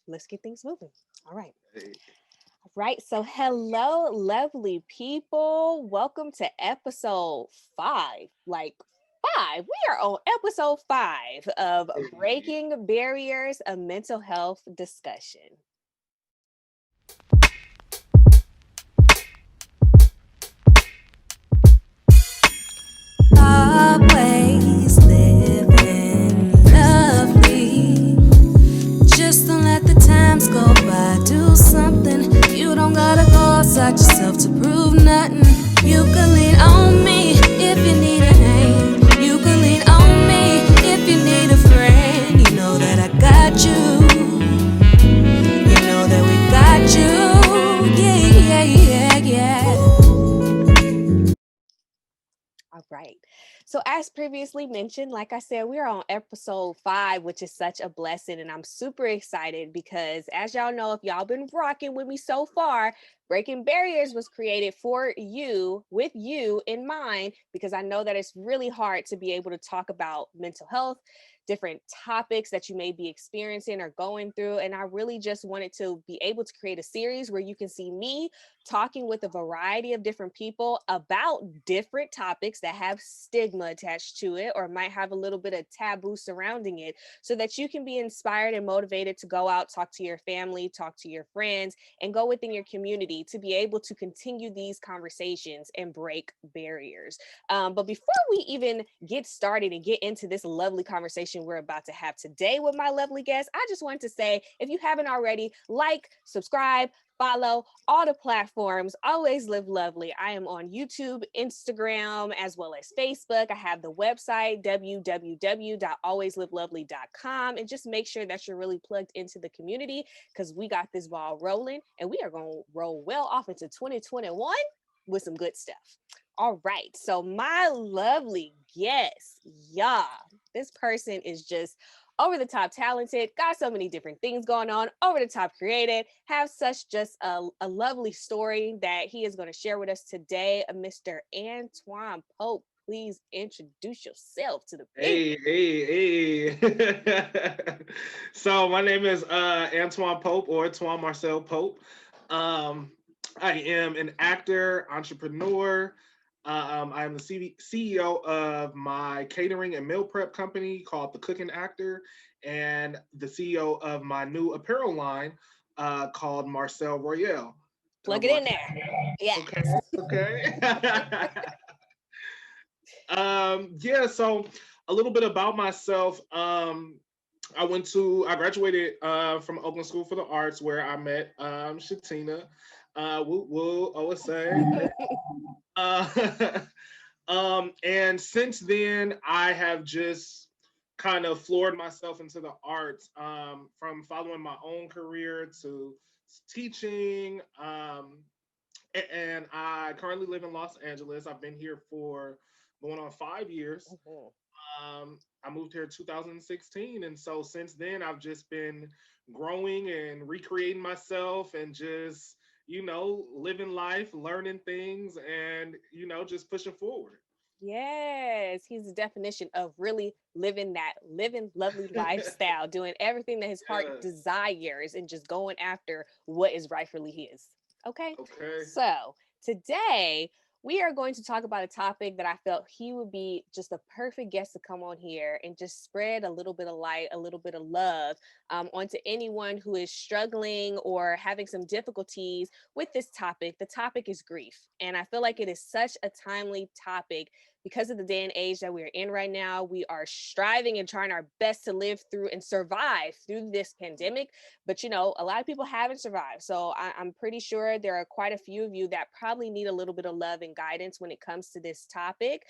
let's get things moving. All right. Hey. Right. So, hello, lovely people. Welcome to episode five. Like, five. We are on episode five of Hey. Breaking Barriers, a mental health discussion. Always living lovely. Just don't let the times go by. Do something. You don't gotta go outside yourself to prove nothing. You can lean on me if you need a hand. You can lean on me if you need a friend. You know that I got you. You know that we got you. Yeah, yeah, yeah, yeah. All right. So, as previously mentioned, like I said, we're on episode five, which is such a blessing. And I'm super excited because, as y'all know, if y'all been rocking with me so far, Breaking Barriers was created for you, with you in mind, because I know that it's really hard to be able to talk about mental health, different topics that you may be experiencing or going through. And I really just wanted to be able to create a series where you can see me talking with a variety of different people about different topics that have stigma attached to it or might have a little bit of taboo surrounding it, so that you can be inspired and motivated to go out, talk to your family, talk to your friends, and go within your community to be able to continue these conversations and break barriers. But before we even get started and get into this lovely conversation we're about to have today with my lovely guest, I just want to say, if you haven't already, like, subscribe, follow all the platforms. Always Live Lovely. I am on YouTube, Instagram, as well as Facebook. I have the website www.alwayslivelovely.com, and just make sure that you're really plugged into the community, because we got this ball rolling and we are going to roll well off into 2021 with some good stuff. All right. So, my lovely guest, yeah, this person is just over the top talented, got so many different things going on, over the top creative, have such just a lovely story that he is going to share with us today. Mr. Twon Pope, please introduce yourself to the people. Hey. So my name is Antoine Pope or Twon Marcel Pope. Um, I am an actor, entrepreneur. I am the CEO of my catering and meal prep company called The Cooking Actor, and the CEO of my new apparel line called Marcel Royale. Did I Plug it in block there. it? Yes. Okay, okay. Yeah, so a little bit about myself. I graduated from Oakland School for the Arts, where I met Chetina. Woo woo OSA. Uh, and since then, I have just kind of floored myself into the arts, from following my own career to teaching. And I currently live in Los Angeles. I've been here for going on 5 years. Mhm. I moved here in 2016, and so since then I've just been growing and recreating myself and just living life, learning things, and just pushing forward. Yes, he's the definition of really living that living lovely lifestyle, doing everything that his heart Yeah. desires and just going after what is rightfully his. Okay. Okay. So today we are going to talk about a topic that I felt he would be just a perfect guest to come on here and just spread a little bit of light, a little bit of love onto anyone who is struggling or having some difficulties with this topic. The topic is grief. And I feel like it is such a timely topic because of the day and age that we're in right now. We are striving and trying our best to live through and survive through this pandemic. But, a lot of people haven't survived. So I'm pretty sure there are quite a few of you that probably need a little bit of love and guidance when it comes to this topic.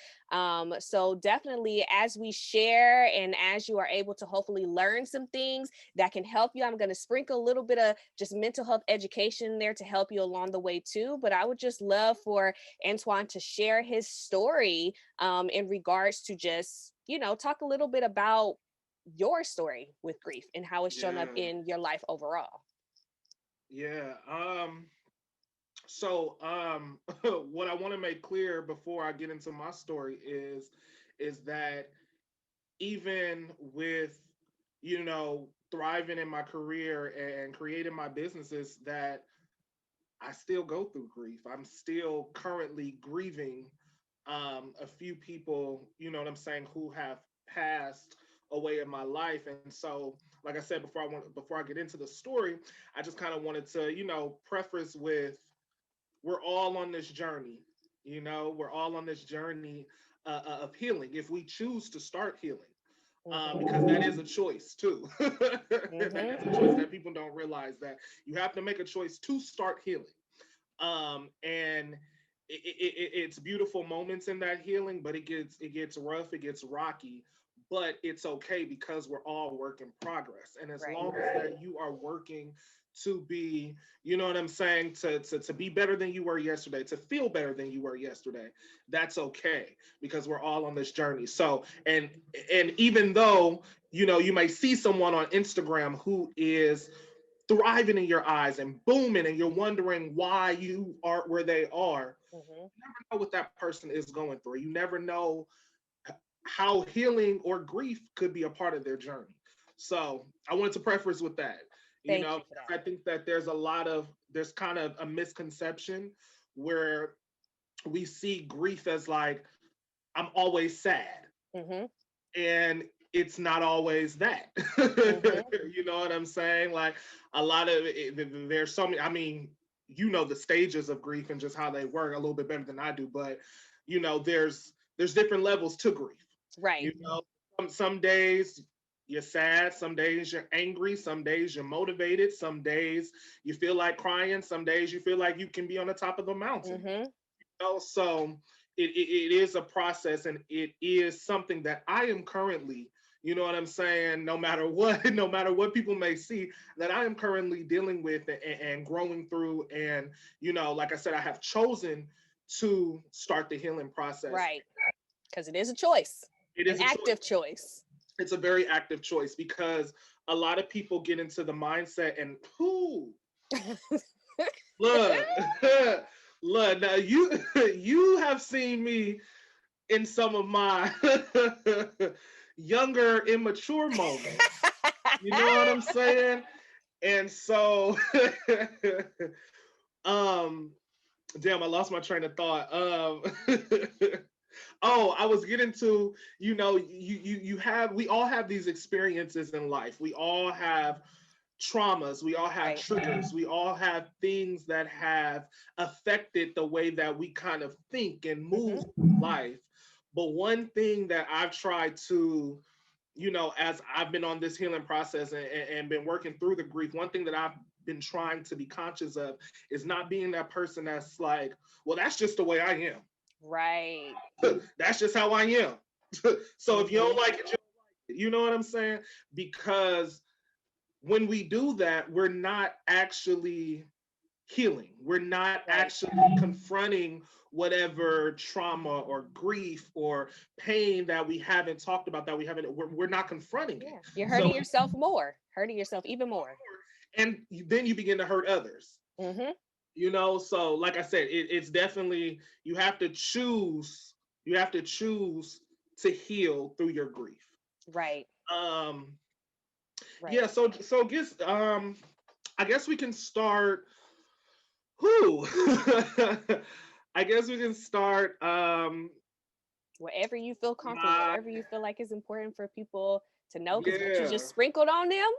So definitely, as we share and as you are able to hopefully learn some things that can help you, I'm going to sprinkle a little bit of just mental health education there to help you along the way too. But I would just love for Antoine to share his story in regards to just, talk a little bit about your story with grief and how it's shown up Yeah. in your life overall. Yeah. So what I want to make clear before I get into my story is that even with thriving in my career and creating my businesses that I still go through grief. I'm still currently grieving a few people, you know what I'm saying, who have passed away in my life. And so, like I said, before I get into the story, I just kind of wanted to, preface with, we're all on this journey. We're all on this journey of healing if we choose to start healing. Because that is a choice too. That is a choice that people don't realize, that you have to make a choice to start healing. And it's beautiful moments in that healing, but it gets rough, it gets rocky, but it's okay because we're all work in progress. And as long as that you are working to be, you know what I'm saying, to be better than you were yesterday, to feel better than you were yesterday, that's okay, because we're all on this journey. So, and even though, you may see someone on Instagram who is thriving in your eyes and booming, and you're wondering why you are where they are, you never know what that person is going through. You never know how healing or grief could be a part of their journey. So I wanted to preface with that. Thank you for that. I think that there's kind of a misconception where we see grief as like, I'm always sad. And it's not always that. You know what I'm saying? Like, a lot of it, there's so many, I mean, the stages of grief and just how they work a little bit better than I do, but there's different levels to grief. Right. Some days you're sad, some days you're angry, some days you're motivated, some days you feel like crying, some days you feel like you can be on the top of the mountain. So it is a process, and it is something that I am currently, you know what I'm saying, no matter what people may see, that I am currently dealing with and growing through. And, like I said, I have chosen to start the healing process. Right. Because it is a choice. It is an active choice. It's a very active choice, because a lot of people get into the mindset and look, now you have seen me in some of my younger, immature moments. You know what I'm saying? And so, damn, I lost my train of thought. I was getting to, we all have these experiences in life. We all have traumas, we all have triggers, we all have things that have affected the way that we kind of think and move through life. But one thing that I've tried to, as I've been on this healing process and been working through the grief, one thing that I've been trying to be conscious of is not being that person that's like, well, that's just the way I am. Right. That's just how I am. So if you don't like it, you don't like it. You know what I'm saying? Because when we do that, we're not actually healing. We're not actually confronting whatever trauma or grief or pain that we haven't talked about, we're not confronting it. You're hurting yourself more, hurting yourself even more. And then you begin to hurt others. So like I said, it's definitely, you have to choose to heal through your grief. Right. Yeah, so I guess we can start. I guess we can start wherever you feel comfortable, wherever you feel like it's important for people to know, because what you just sprinkled on them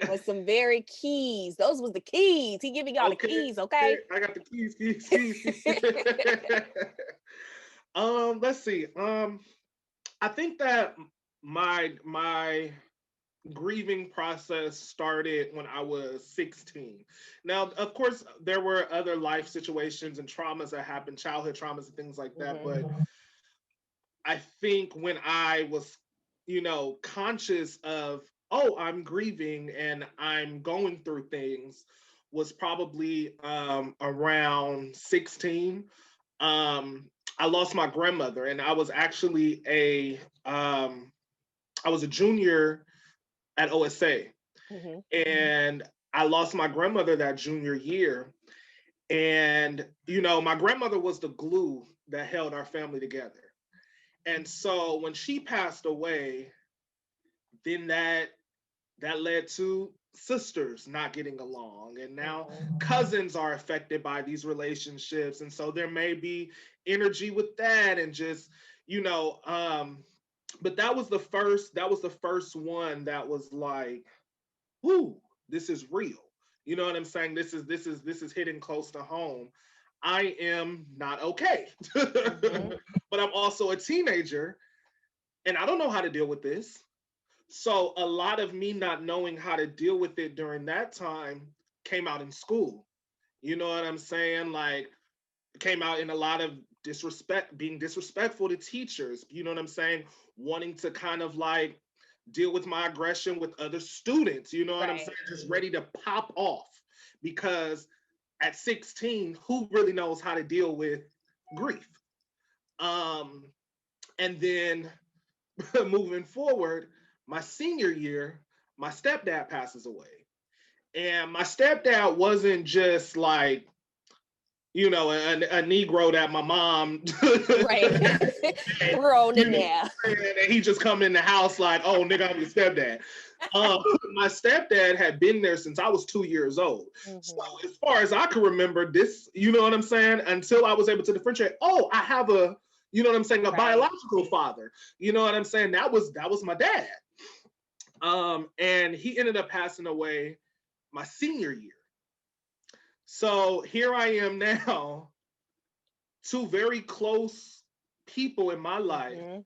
was some very keys. Those was the keys. He giving y'all the keys, okay? I got the keys. Let's see. I think that my grieving process started when I was 16. Now, of course, there were other life situations and traumas that happened, childhood traumas and things like that. But I think when I was, conscious of, I'm grieving and I'm going through things, was probably around 16. I lost my grandmother, and I was actually I was a junior at OSA. And I lost my grandmother that junior year. And, my grandmother was the glue that held our family together. And so when she passed away, then that that led to sisters not getting along, and now Mhm. cousins are affected by these relationships, and so there may be energy with that, and just, you know, but that was the first one that was like, whoo, this is real. You know what I'm saying? This is hitting close to home. I am not okay. Mhm. But I'm also a teenager and I don't know how to deal with this. So a lot of me not knowing how to deal with it during that time came out in school. You know what I'm saying? Like, came out in a lot of disrespect, being disrespectful to teachers. You know what I'm saying? Wanting to kind of like deal with my aggression with other students. You know what I'm Right. saying? Just ready to pop off because at 16, who really knows how to deal with grief? Um, and then moving forward, my senior year, my stepdad passes away. And my stepdad wasn't just like, you know, a Negro that my mom, Right. Thrown you in know, there. and he just come in the house like, oh, nigga, I'm your stepdad. My stepdad had been there since I was 2 years old. So Mhm. as far as I can remember this, you know what I'm saying? Until I was able to differentiate, oh, I have a, you know what I'm saying, a Right. biological father. You know what I'm saying? That was my dad. And he ended up passing away my senior year. So here I am now, two very close people in my life. Mhm.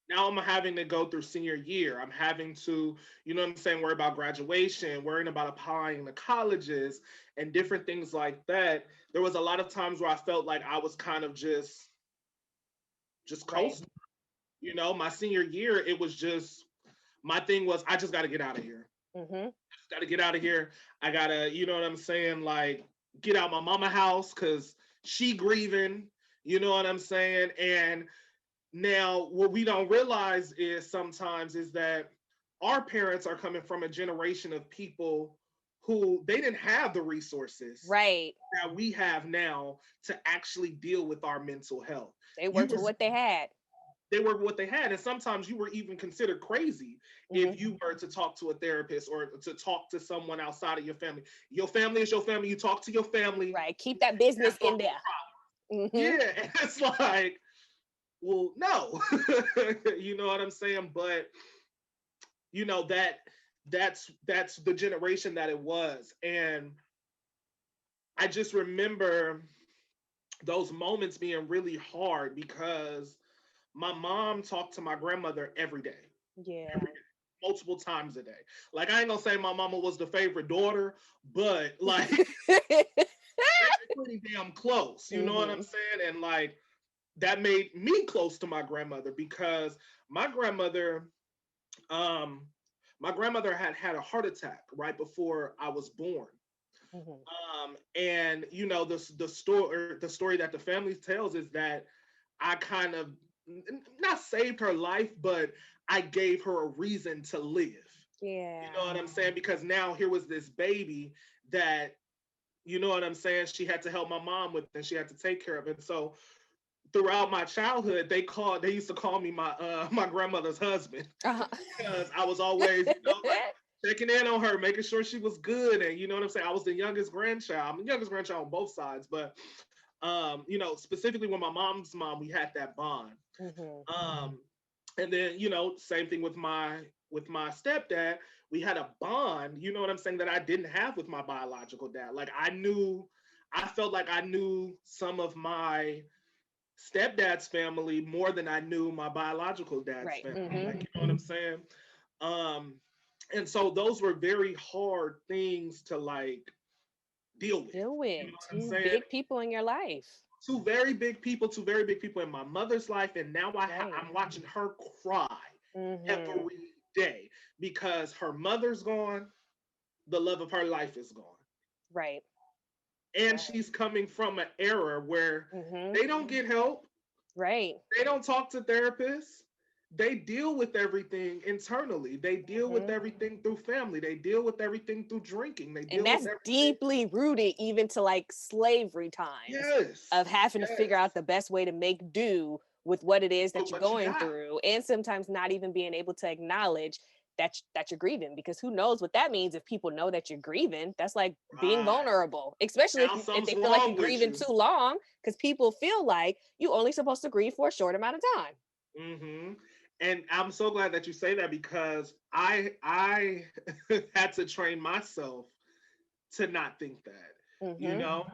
Now I'm having to go through senior year. I'm having to, you know what I'm saying, worry about graduation, worrying about applying to colleges and different things like that. There was a lot of times where I felt like I was kind of just Right. coasting. You know, my senior year, it was just, my thing was I just got to get out of here. Mhm. Got to get out of here. I gotta, you know what I'm saying, like get out my mama house because she grieving. You know what I'm saying? And now what we don't realize is sometimes is that our parents are coming from a generation of people who they didn't have the resources Right. that we have now to actually deal with our mental health. They You worked were with what they had. They were what they had, and sometimes you were even considered crazy Mhm. if you were to talk to a therapist or to talk to someone outside of your family. Your family is your family. You talk to your family. Right. Keep that business That's in all. there. Mhm. Yeah, and it's like, well, no, you know what I'm saying? But you know that's the generation that it was, and I just remember those moments being really hard because my mom talked to my grandmother every day, Yeah. multiple times a day. Like, I ain't gonna say my mama was the favorite daughter, but like pretty damn close. You know what I'm Mhm. saying? And like that made me close to my grandmother because my grandmother, um, my grandmother had a heart attack right before I was born. Mhm. And you know the story that the family tells is that I kind of not saved her life, but I gave her a reason to live. You Yeah. know what I'm saying? Because now here was this baby that, you know what I'm saying, she had to help my mom with and she had to take care of it. So throughout my childhood, they used to call me my grandmother's husband Uh-huh. because I was always, you know, like checking in on her, making sure she was good. And you know what I'm saying? I was the youngest grandchild. I'm the youngest grandchild on both sides, but you know, specifically with my mom's mom, we had that bond. Mhm. Um, and then, you know, same thing with my stepdad. We had a bond, you know what I'm saying, that I didn't have with my biological dad. Like I felt like I knew some of my stepdad's family more than I knew my biological dad's Right. family. Mhm. Like, you know what I'm saying? Um, and so those were very hard things to like deal with. Deal You know with what I'm two saying? big people in your life. Two very big people in my mother's life, and now Right. I'm watching her cry Mhm. every day because her mother's gone, the love of her life is gone, Right. and Right. she's coming from an era where Mhm. they don't get help, Right. they don't talk to therapists. They deal with everything internally. They deal with Mhm. everything through family. They deal with everything through drinking. They And deal with that's everything. deeply rooted even to like slavery times of Yes, having to figure yes. out the best way to make do with what it is that But you're what you going got? through, and sometimes not even being able to acknowledge that you're grieving, because who knows what that means if people know that you're grieving. That's like being Right. vulnerable, especially Now if they something's feel like wrong you're with grieving you. too long, because people feel like you only supposed to grieve for a short amount of time. Mm-hmm. And I'm so glad that you say that, because I had to train myself to not think that, you Mm-hmm. know,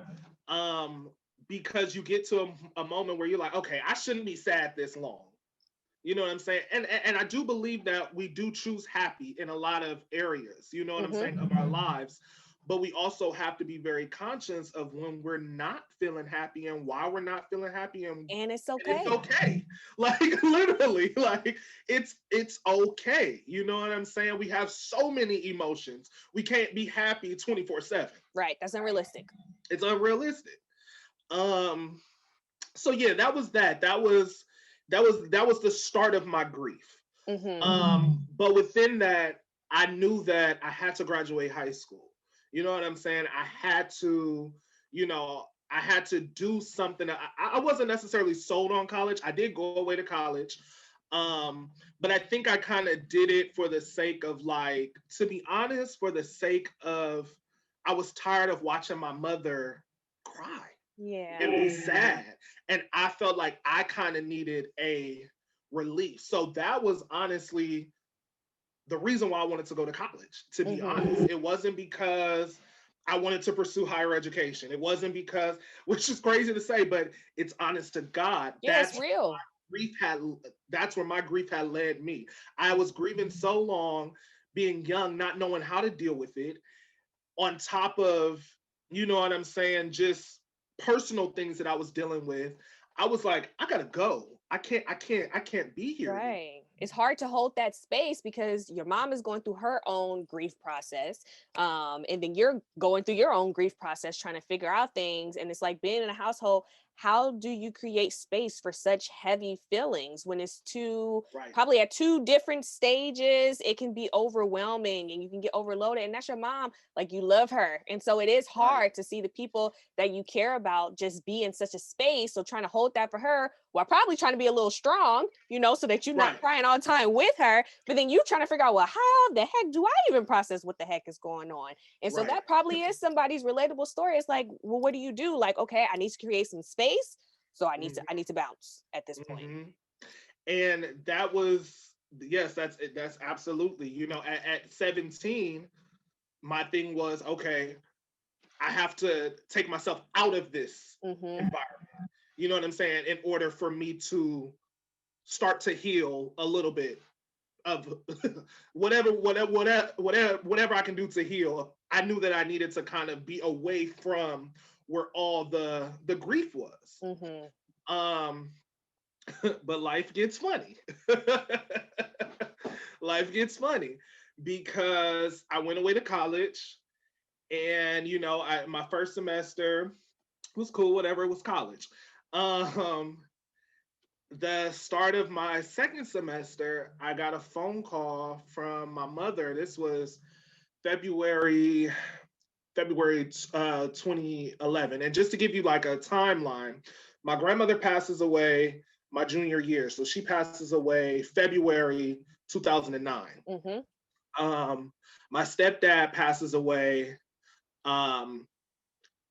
um, because you get to a moment where you're like, okay, I shouldn't be sad this long. You know what I'm saying? And I do believe that we do choose happy in a lot of areas, you know what I'm saying, Mm-hmm. of our lives. But we also have to be very conscious of when we're not feeling happy and why we're not feeling happy, And it's and it's okay. okay. Like literally, like it's okay. You know what I'm saying? We have so many emotions. We can't be happy 24/7. Right. That's unrealistic. It's unrealistic. Um so yeah, that was the start of my grief. Mm-hmm. But within that, I knew that I had to graduate high school. You know what I'm saying? I had to, I had to do something. I wasn't necessarily sold on college. I did go away to college. But I think I kind of did it for the sake of, like, to be honest, for the sake of, I was tired of watching my mother cry Yeah. and be sad. And I felt like I kind of needed a relief. So that was honestly the reason why I wanted to go to college, to be Mm-hmm. honest. It wasn't because I wanted to pursue higher education. It wasn't because, which is crazy to say, but it's honest to God. Yeah, it's real. Grief had that's where my grief had led me. I was grieving so long, being young, not knowing how to deal with it, on top of, you know what I'm saying, just personal things that I was dealing with. I was like, I gotta go. I can't be here anymore. Right. It's hard to hold that space because your mom is going through her own grief process. And then you're going through your own grief process trying to figure out things. And it's like being in a household, how do you create space for such heavy feelings when it's Right. probably at two different stages? It can be overwhelming and you can get overloaded. And that's your mom, like, you love her. And so it is Right. hard to see the people that you care about just be in such a space. So trying to hold that for her while probably trying to be a little strong, so that you're not Right. crying all the time with her. But then you trying to figure out, well, how the heck do I even process what the heck is going on? And so Right. that probably is somebody's relatable story. It's like, well, what do you do? Like, okay, I need to create some space. So I need to bounce at this point. Mm-hmm. And that was, yes, that's absolutely, at 17, my thing was, okay, I have to take myself out of this Mm-hmm. environment. You know what I'm saying? In order for me to start to heal a little bit of whatever I can do to heal. I knew that I needed to kind of be away from where all the grief was. Mm-hmm. Um, but life gets funny. Life gets funny because I went away to college, and my first semester was cool, whatever, it was college. Um, the start of my second semester, I got a phone call from my mother. This was February 2011. And just to give you like a timeline, my grandmother passes away my junior year. So she passes away February 2009. Mm-hmm. My stepdad passes away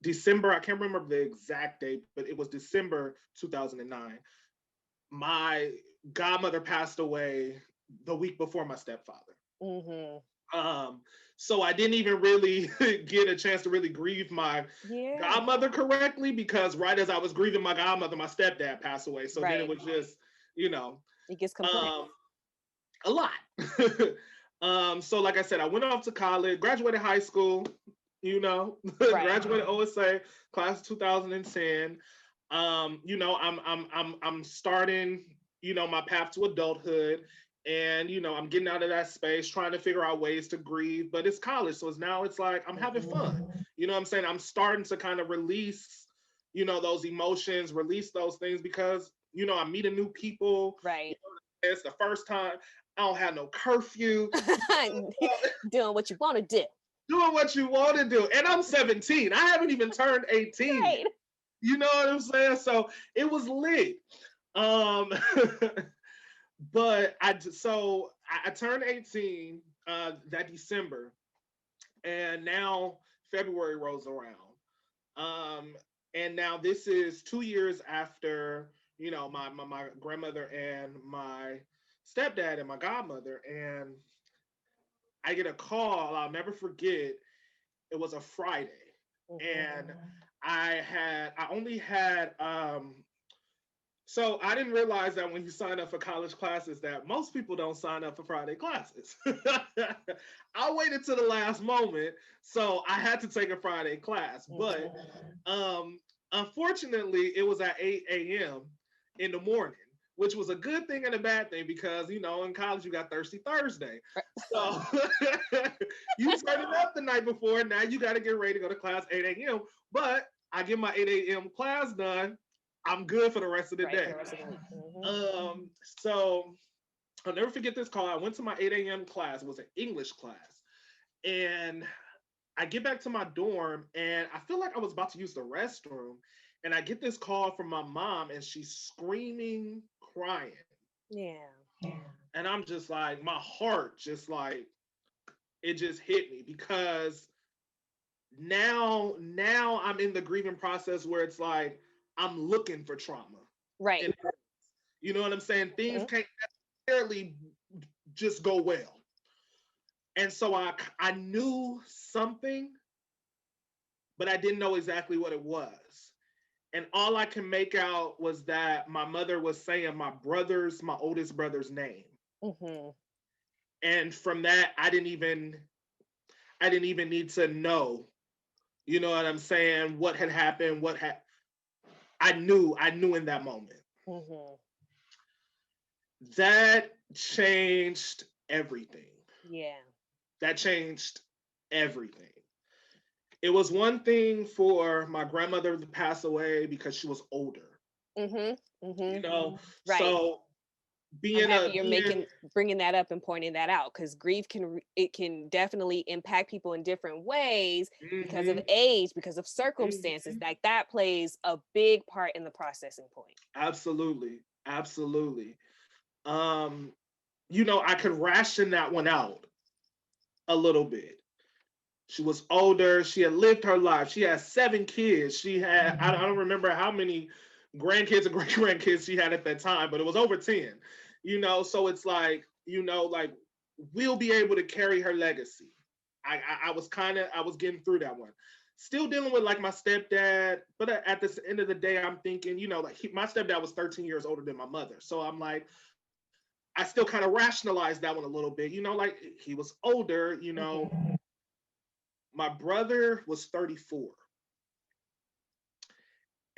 December, I can't remember the exact date, but it was December 2009. My godmother passed away the week before my stepfather. Mm-hmm. So I didn't even really get a chance to really grieve my godmother correctly, because right as I was grieving my godmother, my stepdad passed away. So then it was just, it gets complex. A lot. So like I said, I went off to college, graduated high school, graduated OSA, class of 2010. I'm starting, my path to adulthood, and I'm getting out of that space, trying to figure out ways to grieve. But it's college, so it's like I'm having fun. You know what I'm saying? I'm starting to kind of release, those emotions, release those things, because I'm meeting new people. Right. It's the first time. I don't have no curfew. Doing what you want to do. Doing what you want to do. And I'm 17. I haven't even turned 18 Right. yet. You know what I'm saying? So it was lit. But I I turned 18 that December, and now February rolls around. Um, and now this is 2 years after, my grandmother and my stepdad and my godmother. And I get a call, I'll never forget. It was a Friday. And I only had so I didn't realize that when you sign up for college classes that most people don't sign up for Friday classes. I waited to the last moment, so I had to take a Friday class. But unfortunately, it was at 8 a.m. in the morning, which was a good thing and a bad thing because, in college you got Thirsty Thursday. So you turn it up the night before, now you got to get ready to go to class 8 a.m. But I get my 8 a.m. class done, I'm good for the rest of the day. So I'll never forget this call. I went to my 8 a.m. class. It was an English class. And I get back to my dorm and I feel like I was about to use the restroom. And I get this call from my mom and she's screaming, crying. Yeah. And I'm just like, my heart just like, it just hit me because now I'm in the grieving process where it's like, I'm looking for trauma. Right. And, you know what I'm saying? Things can't necessarily just go well. And so I knew something, but I didn't know exactly what it was. And all I can make out was that my mother was saying my oldest brother's name. And from that, I didn't even need to know, you know what I'm saying, what had happened, I knew in that moment. That changed everything. Yeah. That changed everything. It was one thing for my grandmother to pass away because she was older. Right. So you're bringing that up and pointing that out because grief can definitely impact people in different ways because of age, because of circumstances. Like that plays a big part in the processing point. Absolutely. I could ration that one out a little bit. She was older. She had lived her life. She had 7 kids. She had, I don't remember how many grandkids and great grandkids she had at that time, but it was over 10. So it's like, like we'll be able to carry her legacy. I was getting through that one. Still dealing with like my stepdad, but at the end of the day, I'm thinking, my stepdad was 13 years older than my mother. So I'm like, I still kind of rationalized that one a little bit, like he was older, My brother was 34.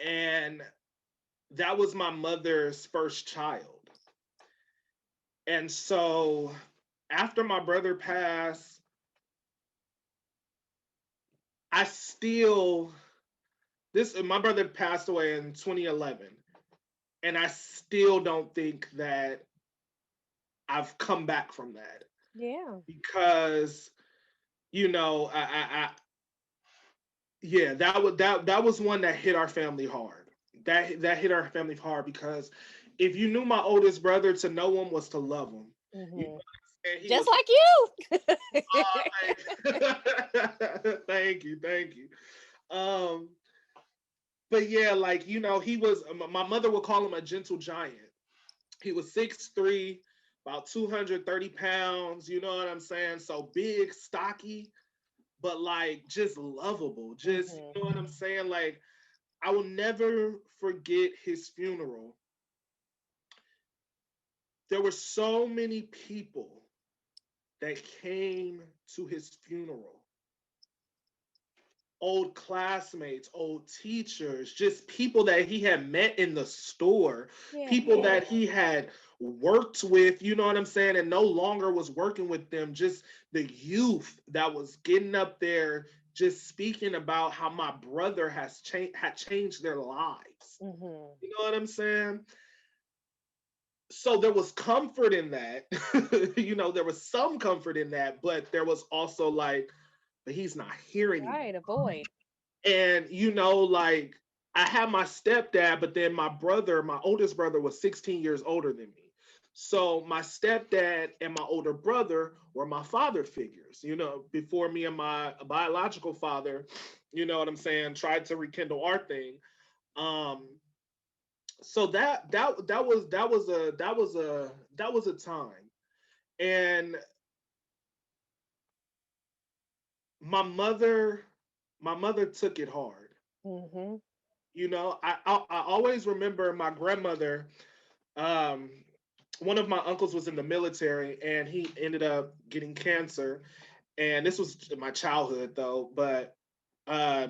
And that was my mother's first child. And so after my brother passed, my brother passed away in 2011. And I still don't think that I've come back from that. Yeah. Because, that was one that hit our family hard. That hit our family hard because if you knew my oldest brother, to know him was to love him. Just like you. Thank you. But yeah, like, he was, my mother would call him a gentle giant. He was 6'3", about 230 pounds, you know what I'm saying? So big, stocky, but like just lovable. Just, you know what I'm saying? Like, I will never forget his funeral. There were so many people that came to his funeral. Old classmates, old teachers, just people that he had met in the store, people that he had worked with, you know what I'm saying, and no longer was working with them, just the youth that was getting up there, just speaking about how my brother had changed their lives. You know what I'm saying? So there was comfort in that. There was some comfort in that, but there was also like, but he's not here anymore. Right, a void. And, like, I had my stepdad, but then my oldest brother was 16 years older than me. So my stepdad and my older brother were my father figures, you know, before me and my biological father, you know what I'm saying, tried to rekindle our thing. Um, so that was a time. And my mother my mother took it hard. Mm-hmm. You know, I always remember my grandmother. Um, one of my uncles was in the military, and he ended up getting cancer. And this was my childhood, though. But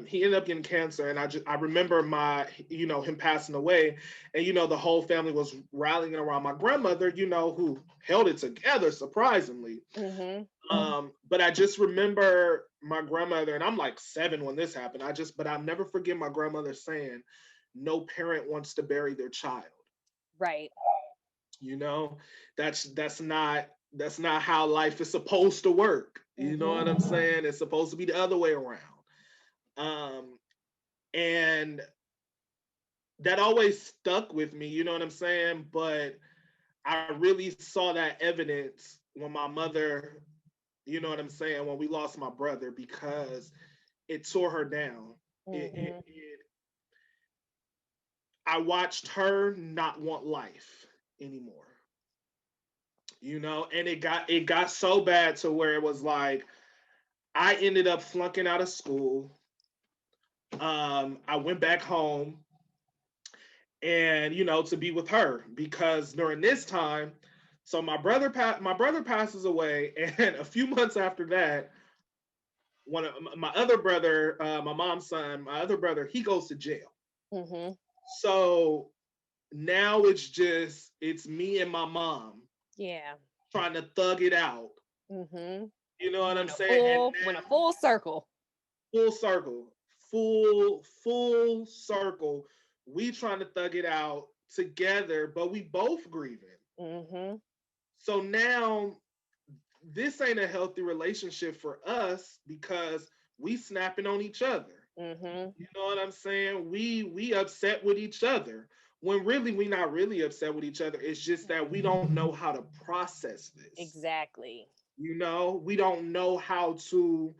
he ended up getting cancer, and I remember him passing away, and the whole family was rallying around my grandmother, who held it together surprisingly. Mm-hmm. But I just remember my grandmother, and I'm like 7 when this happened. But I'll never forget my grandmother saying, "No parent wants to bury their child." Right. You know, that's not how life is supposed to work. You know what Mm-hmm. I'm saying? It's supposed to be the other way around. Um, and that always stuck with me. You know what I'm saying? But I really saw that evidence when my mother, you know what I'm saying, when we lost my brother, because it tore her down. Mm-hmm. I watched her not want life anymore. And it got so bad to where it was like I ended up flunking out of school. I went back home and to be with her, because during this time, so my brother passes away, and a few months after that, one of my other brother, my mom's son, my other brother, he goes to jail. Mm-hmm. So now it's me and my mom Yeah. trying to thug it out. Mm-hmm. You know what I'm Went a saying? And full, went a now, full circle. full circle, full circle. We trying to thug it out together, but we both grieving. Mm-hmm. So now this ain't a healthy relationship for us, because we snapping on each other. Mm-hmm. You know what I'm saying? We upset with each other, when really we not really upset with each other. It's just that we don't know how to process this. Exactly. We don't know how to.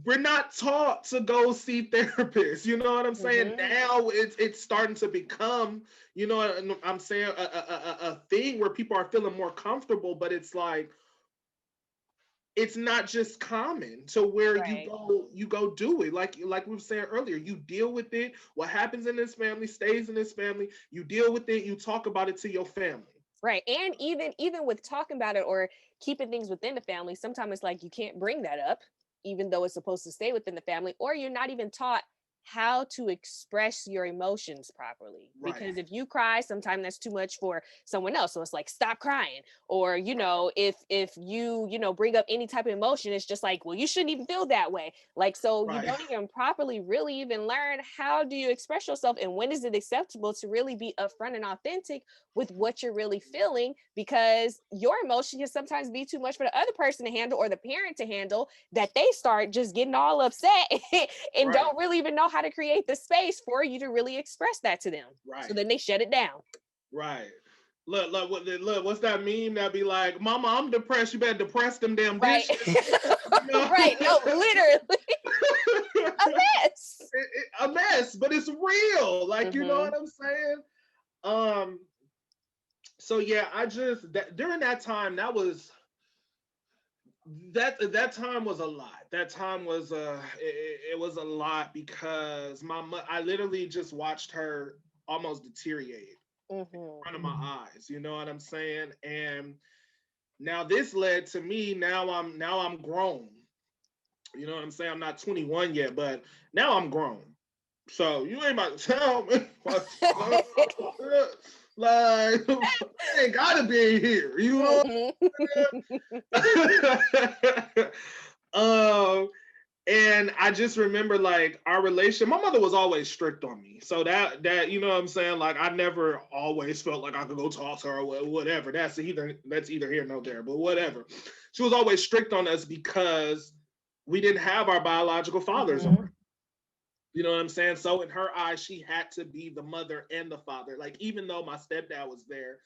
We're not taught to go see therapists. You know what I'm saying? Mm-hmm. Now it's starting to become, you know what I'm saying, a thing where people are feeling more comfortable, but it's like it's not just common to where Right. you go do it, like we were saying earlier. You deal with it. What happens in this family stays in this family. You deal with it. You talk about it to your family. Right. And even with talking about it or keeping things within the family, sometimes it's like you can't bring that up, even though it's supposed to stay within the family, or you're not even taught how to express your emotions properly. Right. Because if you cry, sometimes that's too much for someone else. So it's like, stop crying. Or, if you bring up any type of emotion, it's just like, well, you shouldn't even feel that way. Like, so you Right. don't even properly really even learn how do you express yourself and when is it acceptable to really be upfront and authentic with what you're really feeling, because your emotion can sometimes be too much for the other person to handle or the parent to handle, that they start just getting all upset and Right. don't really even know how to create the space for you to really express that to them. Right. So then they shut it down. Right. Look, what's that meme that be like, "Mama, I'm depressed. You better depress them damn Right. dishes." You know? Right. No, literally a mess. A mess, but it's real. Like, you know Mm-hmm. what I'm saying? Um, so yeah, during that time, that time was a lot. That time was it was a lot, because I literally just watched her almost deteriorate in Mm-hmm. front of my eyes. You know what I'm saying? And now this led to me. Now I'm grown. You know what I'm saying? I'm not 21 yet, but now I'm grown. So you ain't about to tell me like I ain't gotta be here. You know. um, and I just remember, like, our relation. My mother was always strict on me, so that you know what I'm saying. Like, I never always felt like I could go talk to her or whatever. That's either here nor there, but whatever. She was always strict on us because we didn't have our biological fathers Mm-hmm. around. You know what I'm saying? So in her eyes, she had to be the mother and the father. Like, even though my stepdad was there,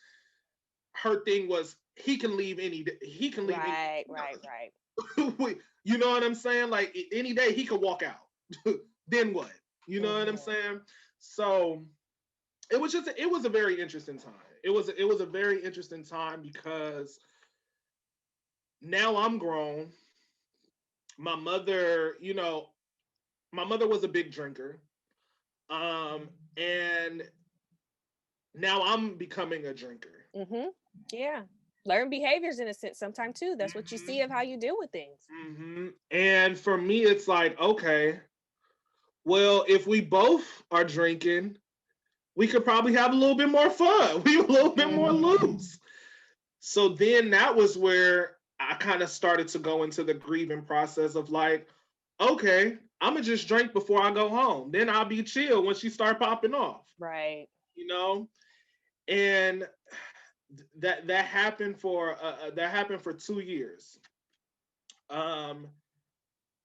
her thing was he can leave any day. He can leave any Right. you know what I'm saying? Like any day he could walk out. Then what? You know what I'm Mm-hmm. saying? So it was a very interesting time. It was a very interesting time because now I'm grown. My mother, my mother was a big drinker. And now I'm becoming a drinker. Mm-hmm. Yeah. Learn behaviors in a sense sometimes too. That's what you see of how you deal with things. And for me, it's like, okay, well, if we both are drinking, we could probably have a little bit more fun. We a little bit more loose. So then that was where I kind of started to go into the grieving process of like, okay, I'm gonna just drink before I go home. Then I'll be chill when she start popping off. Right. You know, and that happened for 2 years. And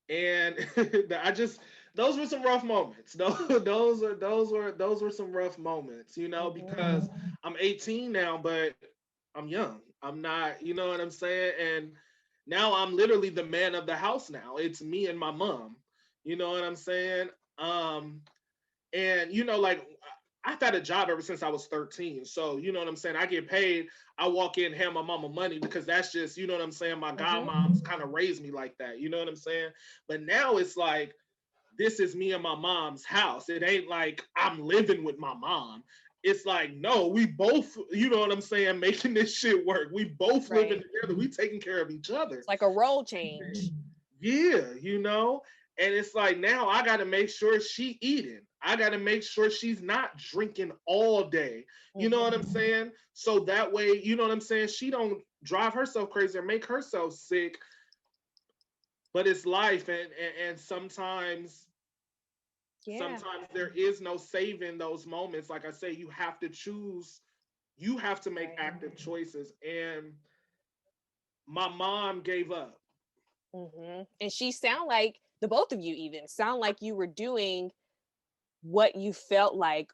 I just those were some rough moments. Those were some rough moments, because I'm 18 now, but I'm young. I'm not, you know what I'm saying? And now I'm literally the man of the house now. It's me and my mom. You know what I'm saying? And like I've had a job ever since I was 13. So, you know what I'm saying? I get paid. I walk in, hand my mama money because that's just, you know what I'm saying? My godmoms kind of raised me like that. You know what I'm saying? But now it's like, this is me and my mom's house. It ain't like I'm living with my mom. It's like, no, we both, you know what I'm saying, making this shit work. We both living together. We taking care of each other. It's like a role change. Yeah, and it's like now I got to make sure she eating. I got to make sure she's not drinking all day. You know what I'm saying? So that way, you know what I'm saying, she don't drive herself crazy or make herself sick. But it's life, and sometimes there is no saving those moments. Like I say, you have to choose. You have to make active choices. And my mom gave up. And she sound like the both of you even sound like you were doing what you felt like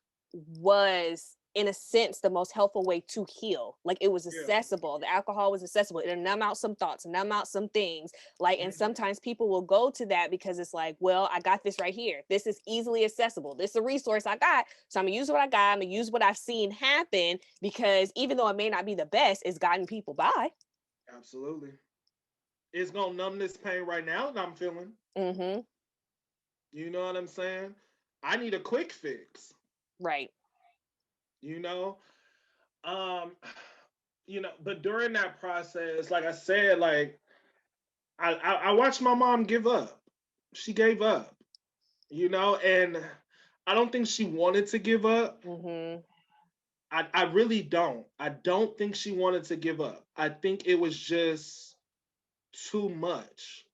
was in a sense the most helpful way to heal. Like it was accessible. The alcohol was accessible. It'll numb out some thoughts, numb out some things. Like, and sometimes people will go to that because it's like, well, I got this right here. This is easily accessible. This is a resource I got. So I'm gonna use what I got. I'm gonna use what I've seen happen because even though it may not be the best, it's gotten people by. Absolutely. It's gonna numb this pain right now that I'm feeling. You know what I'm saying? I need a quick fix. Right. You know? But during that process, like I said, like I watched my mom give up. She gave up, and I don't think she wanted to give up. I really don't. I don't think she wanted to give up. I think it was just too much.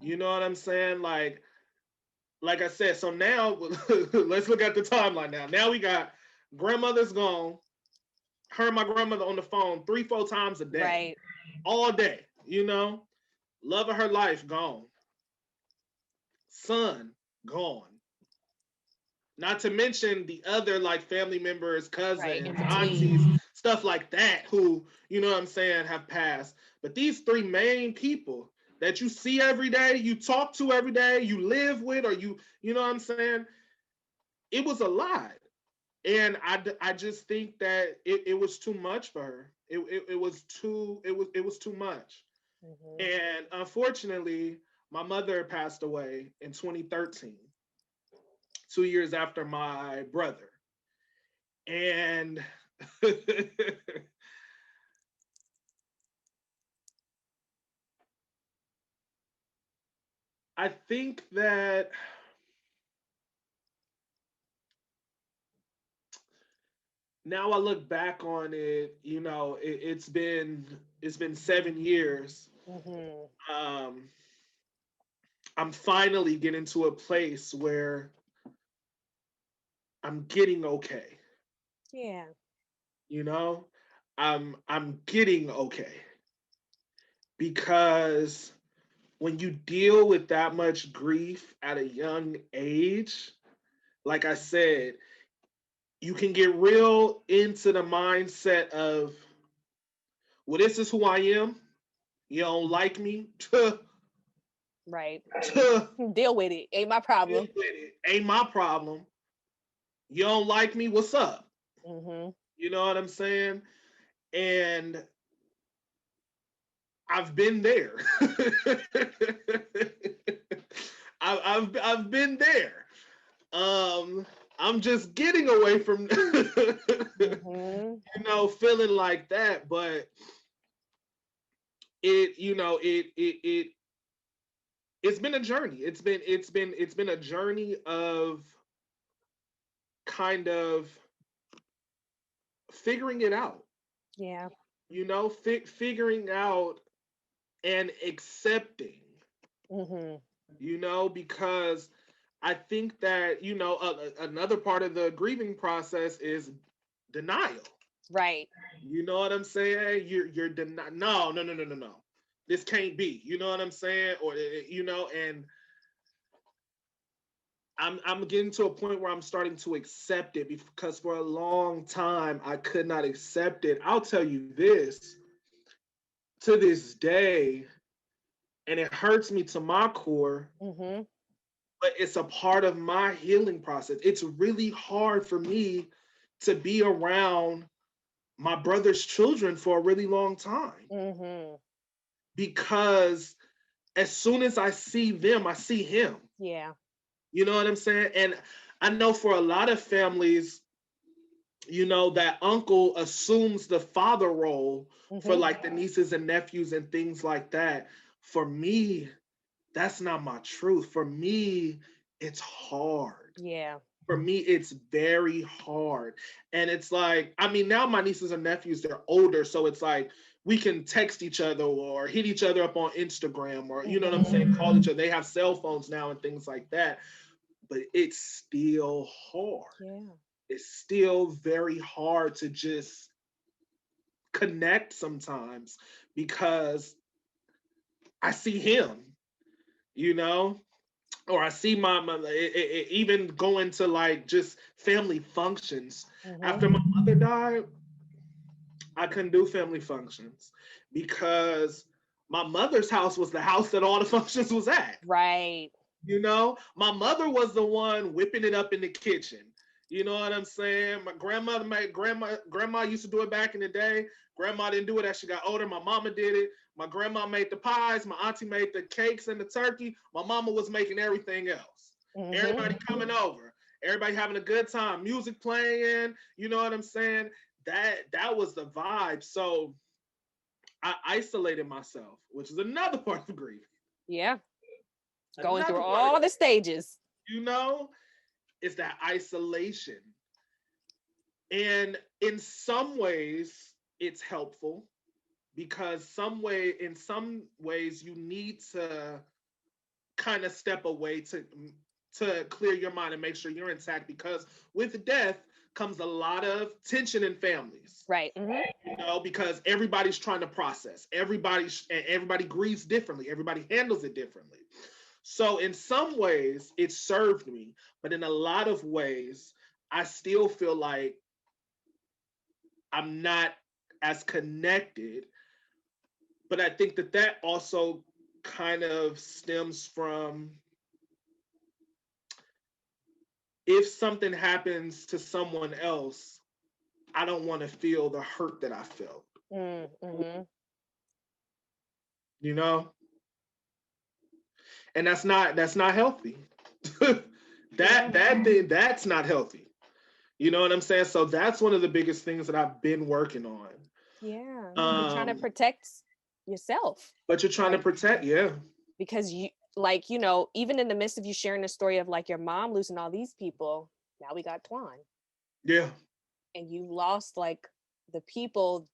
You know what I'm saying? Like I said, so now let's look at the timeline now. Now we got grandmother's gone. Her and my grandmother on the phone 3-4 times a day. Right. All day, Love of her life gone. Son gone. Not to mention the other like family members, cousins, aunties, stuff like that who, you know what I'm saying, have passed. But these three main people that you see every day, you talk to every day, you live with, or you know what I'm saying, it was a lot. And I just think that it was too much for her. It was too much. And unfortunately, my mother passed away in 2013, 2 years after my brother. And I think that now I look back on it, it's been 7 years. I'm finally getting to a place where I'm getting okay. Yeah. I'm getting okay. Because when you deal with that much grief at a young age, like I said, you can get real into the mindset of well, this is who I am. You don't like me. Right. Deal Deal with it. Ain't my problem. with it. Ain't my problem. You don't like me. What's up? Mm-hmm. You know what I'm saying? And I've been there. I've been there. I'm just getting away from Mm-hmm. feeling like that, but it's been a journey. It's been a journey of kind of figuring it out. Yeah. Figuring out and accepting. Mm-hmm. Because I think that another part of the grieving process is denial. Right. You know what I'm saying? You're no. This can't be. You know what I'm saying? Or and I'm getting to a point where I'm starting to accept it, because for a long time I could not accept it. I'll tell you this, to this day, and it hurts me to my core, Mm-hmm. but it's a part of my healing process. It's really hard for me to be around my brother's children for a really long time, Mm-hmm. because as soon as I see them, I see him. Yeah. You know what I'm saying? And I know for a lot of families, that uncle assumes the father role for Mm-hmm. like the nieces and nephews and things like that. For me, that's not my truth. For me, it's hard. Yeah. For me, it's very hard. And it's like, I mean, now my nieces and nephews, they're older. So it's like we can text each other or hit each other up on Instagram, or, you know what I'm saying, call each other. They have cell phones now and things like that. But it's still hard. Yeah. It's still very hard to just connect sometimes, because I see him, or I see even going to like just family functions. Mm-hmm. After my mother died, I couldn't do family functions, because my mother's house was the house that all the functions was at. Right. My mother was the one whipping it up in the kitchen. You know what I'm saying? My grandma used to do it back in the day. Grandma didn't do it as she got older. My mama did it. My grandma made the pies. My auntie made the cakes and the turkey. My mama was making everything else. Mm-hmm. Everybody coming over. Everybody having a good time. Music playing. You know what I'm saying? That was the vibe. So I isolated myself, which is another part of grief. Yeah. Going Another through part all of the stages. It's that isolation. And in some ways, it's helpful, because in some ways you need to kind of step away to clear your mind and make sure you're intact, because with death comes a lot of tension in families. Right. Mm-hmm. Because everybody's trying to process. Everybody grieves differently. Everybody handles it differently. So in some ways, it served me, but in a lot of ways, I still feel like I'm not as connected. But I think that also kind of stems from, if something happens to someone else, I don't want to feel the hurt that I felt. Mm-hmm. And that's not healthy. That's not healthy. You know what I'm saying? So that's one of the biggest things that I've been working on. Yeah. You're trying to protect yourself. But you're trying to protect, yeah. Because you, even in the midst of you sharing the story of like your mom losing all these people, now we got Twon. Yeah. And you lost like the people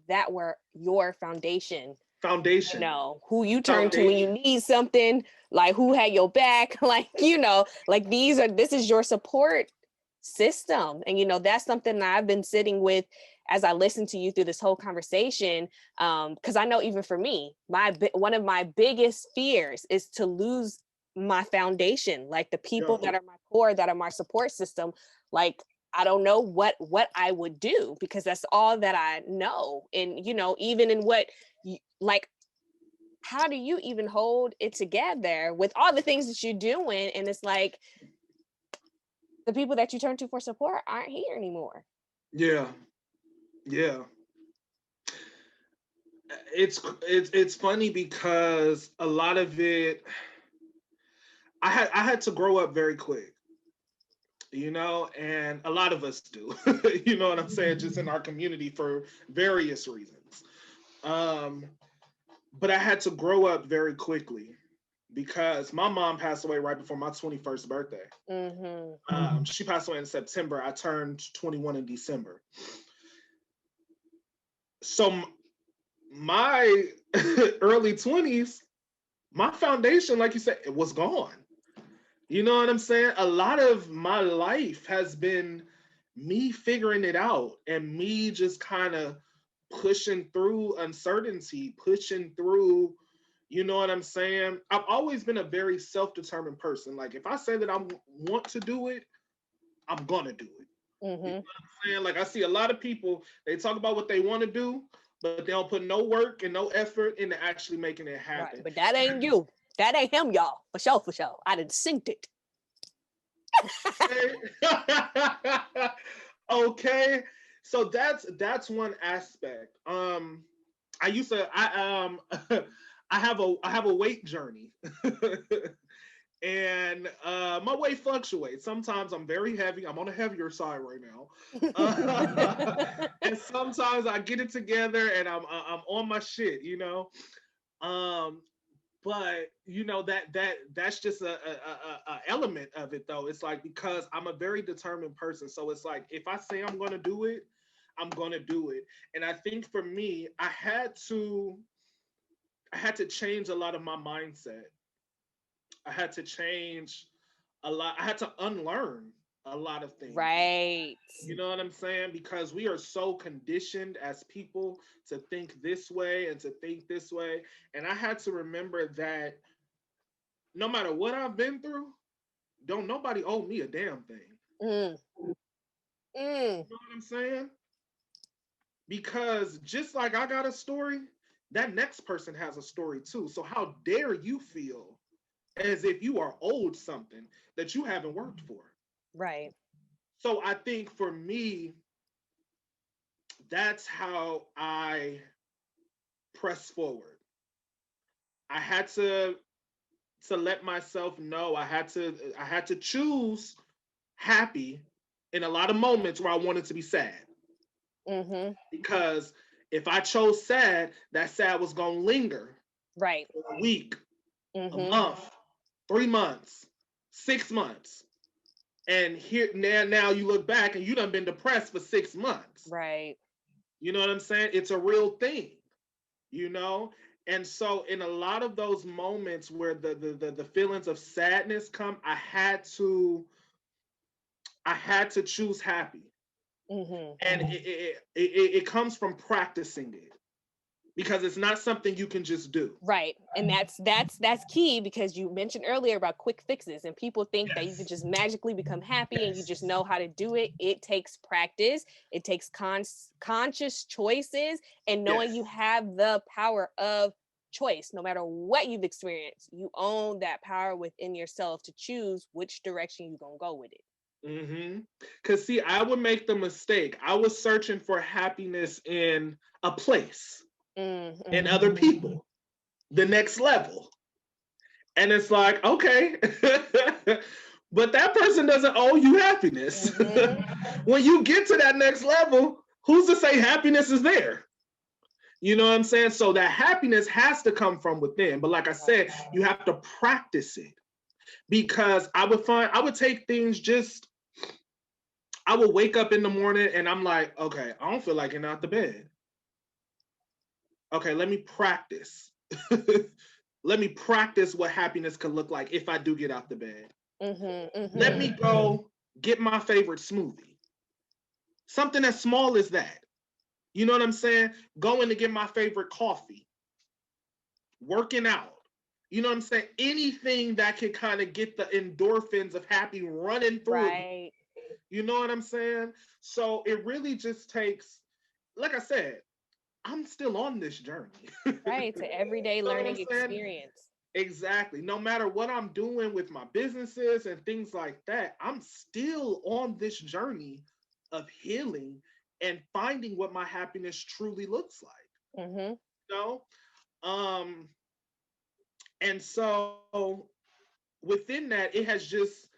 that were your foundation. Who you turn to when you need something, like who had your back, like, like this is your support system. And, that's something that I've been sitting with as I listen to you through this whole conversation. Because I know even for me, one of my biggest fears is to lose my foundation, like the people that are my core, that are my support system. Like, I don't know what I would do, because that's all that I know. And, you know, even in what, like, how do you even hold it together with all the things that you're doing? And it's like, the people that you turn to for support aren't here anymore. Yeah. Yeah. It's funny because a lot of it, I had to grow up very quick, you know, and a lot of us do, you know what I'm saying, just in our community for various reasons. But I had to grow up very quickly because my mom passed away right before my 21st birthday. She passed away in September. I turned 21 in December. So my early 20s, my foundation, like you said, it was gone. You know what I'm saying? A lot of my life has been me figuring it out and me just kind of pushing through uncertainty, pushing through, you know what I'm saying? I've always been a very self-determined person. Like, if I say that I want to do it, I'm gonna do it. You know what I'm saying? Like, I see a lot of people, they talk about what they want to do, but they don't put no work and no effort into actually making it happen. Right, but that ain't you. That ain't him, y'all. For sure, for sure. I done synced it. Okay. So that's one aspect. I used to I have a weight journey. And my weight fluctuates. Sometimes I'm very heavy. I'm on the heavier side right now. And sometimes I get it together and I'm on my shit, you know. But you know that's just a element of it, though. It's like, because I'm a very determined person, so it's like, if I say I'm gonna do it, I'm gonna do it. And I think for me, I had to change a lot of my mindset. I had to change a lot. I had to unlearn a lot of things. Right. You know what I'm saying? Because we are so conditioned as people to think this way and to think this way. And I had to remember that no matter what I've been through, don't nobody owe me a damn thing. You know what I'm saying? Because just like I got a story, that next person has a story too. So how dare you feel as if you are owed something that you haven't worked for? Right. So I think for me, that's how I press forward. I had to let myself know I had to choose happy in a lot of moments where I wanted to be sad. Because if I chose sad, that sad was gonna linger. Right. For a week, a month, 3 months, 6 months. And here now you look back and you done been depressed for 6 months. Right. You know what I'm saying? It's a real thing, you know? And so in a lot of those moments where the feelings of sadness come, I had to choose happy. And it comes from practicing it, because it's not something you can just do. Right. And that's key, because you mentioned earlier about quick fixes, and people think that you can just magically become happy and you just know how to do it. It takes practice. It takes conscious choices, and knowing you have the power of choice. No matter what you've experienced, you own that power within yourself to choose which direction you're gonna go with it. Because see, I would make the mistake. I was searching for happiness in a place, in other people, the next level. And it's like, okay, but that person doesn't owe you happiness. When you get to that next level, who's to say happiness is there? You know what I'm saying? So that happiness has to come from within. But like I said, you have to practice it. Because I would take things just, I would wake up in the morning and I'm like, okay, I don't feel like getting out the bed. Okay, let me practice. Let me practice what happiness could look like if I do get out the bed. Let me go get my favorite smoothie. Something as small as that. You know what I'm saying? Going to get my favorite coffee. Working out. You know what I'm saying? Anything that can kind of get the endorphins of happy running through. Right. You know what I'm saying? So it really just takes, like I said, I'm still on this journey. Right. To everyday You know what I'm learning saying? experience. Exactly. No matter what I'm doing with my businesses and things like that, I'm still on this journey of healing and finding what my happiness truly looks like. Mm-hmm. You know? And so within that, it has just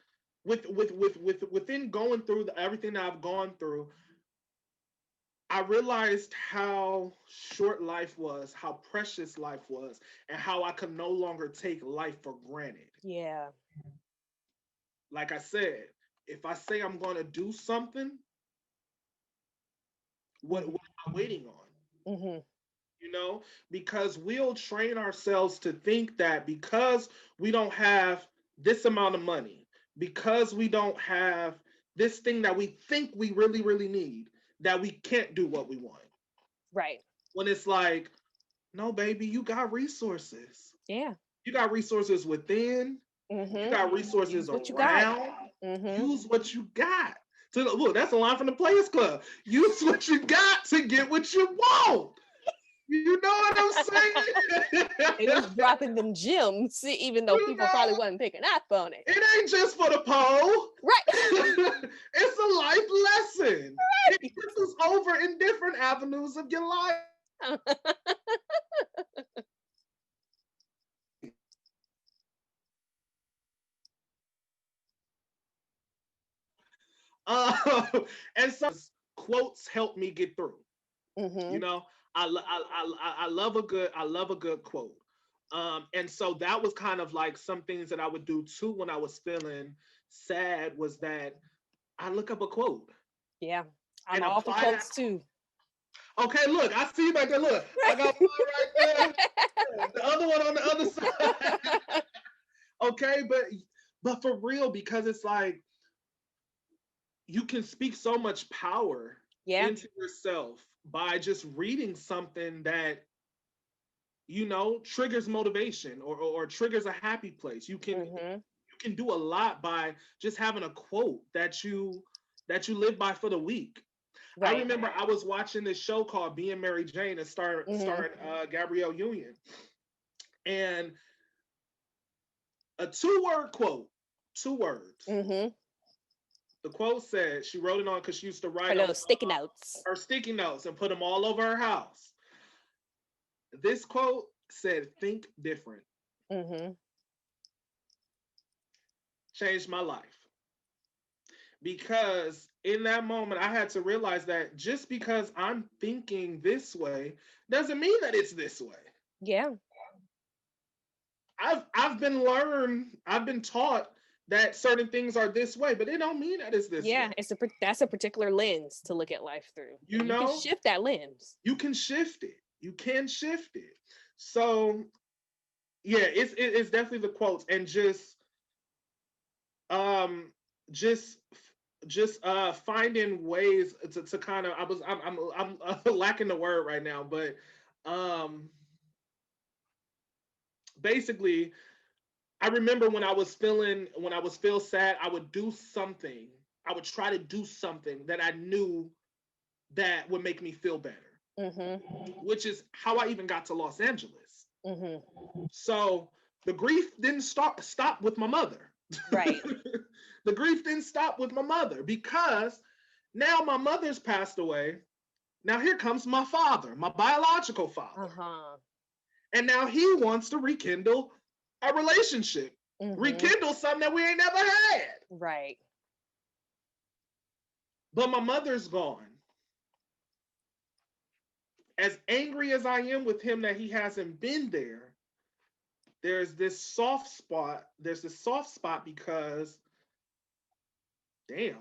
within going through everything that I've gone through, I realized how short life was, how precious life was, and how I could no longer take life for granted. Yeah. Like I said, if I say I'm going to do something, what am I waiting on? Mm-hmm. You know, because we'll train ourselves to think that because we don't have this amount of money, because we don't have this thing that we think we really, really need, that we can't do what we want. Right. When it's like, no, baby, you got resources. Yeah. You got resources within. You Mm-hmm. got resources Use what you got. around. Mm-hmm. Use what you got. So look, that's a line from the Players Club. Use what you got to get what you want. You know what I'm saying? It was dropping them gems, even though people probably wasn't picking up on it. It ain't just for the pole. Right. It's a life lesson. Right. It gets us over in different avenues of your life. Uh, and some quotes help me get through. Mm-hmm. You know, I love a good quote. And so that was kind of like some things that I would do too when I was feeling sad, was that I look up a quote. Yeah. I'm And all for apply quotes that. too. Okay, look, I see you back there. Look, I got one right there. The other one on the other side. Okay, but for real, because it's like you can speak so much power into yourself by just reading something that, you know, triggers motivation or triggers a happy place. You can do a lot by just having a quote that you live by for the week. Right. I remember I was watching this show called Being Mary Jane and starring Gabrielle Union, and a 2-word quote, 2 words. Mm-hmm. The quote said, she wrote it on because she used to write on sticky notes. Her sticky notes and put them all over her house. This quote said, "Think different." Mm-hmm. Changed my life. Because in that moment, I had to realize that just because I'm thinking this way doesn't mean that it's this way. Yeah. I've been taught that certain things are this way, but it don't mean that it's this way. Yeah, that's a particular lens to look at life through. You know, can shift that lens. You can shift it. You can shift it. So yeah, it's definitely the quotes, and just finding ways to kind of, I'm lacking the word right now, but basically, I remember when I was feel sad, I would do something. I would try to do something that I knew that would make me feel better. Mm-hmm. Which is how I even got to Los Angeles. Mm-hmm. So the grief didn't stop with my mother. Right. The grief didn't stop with my mother, because now my mother's passed away. Now here comes my father, my biological father. Uh-huh. And now he wants to rekindle a relationship. Mm-hmm. Rekindle something that we ain't never had. Right. But my mother's gone. As angry as I am with him that he hasn't been there, there's this soft spot. There's this soft spot because, damn.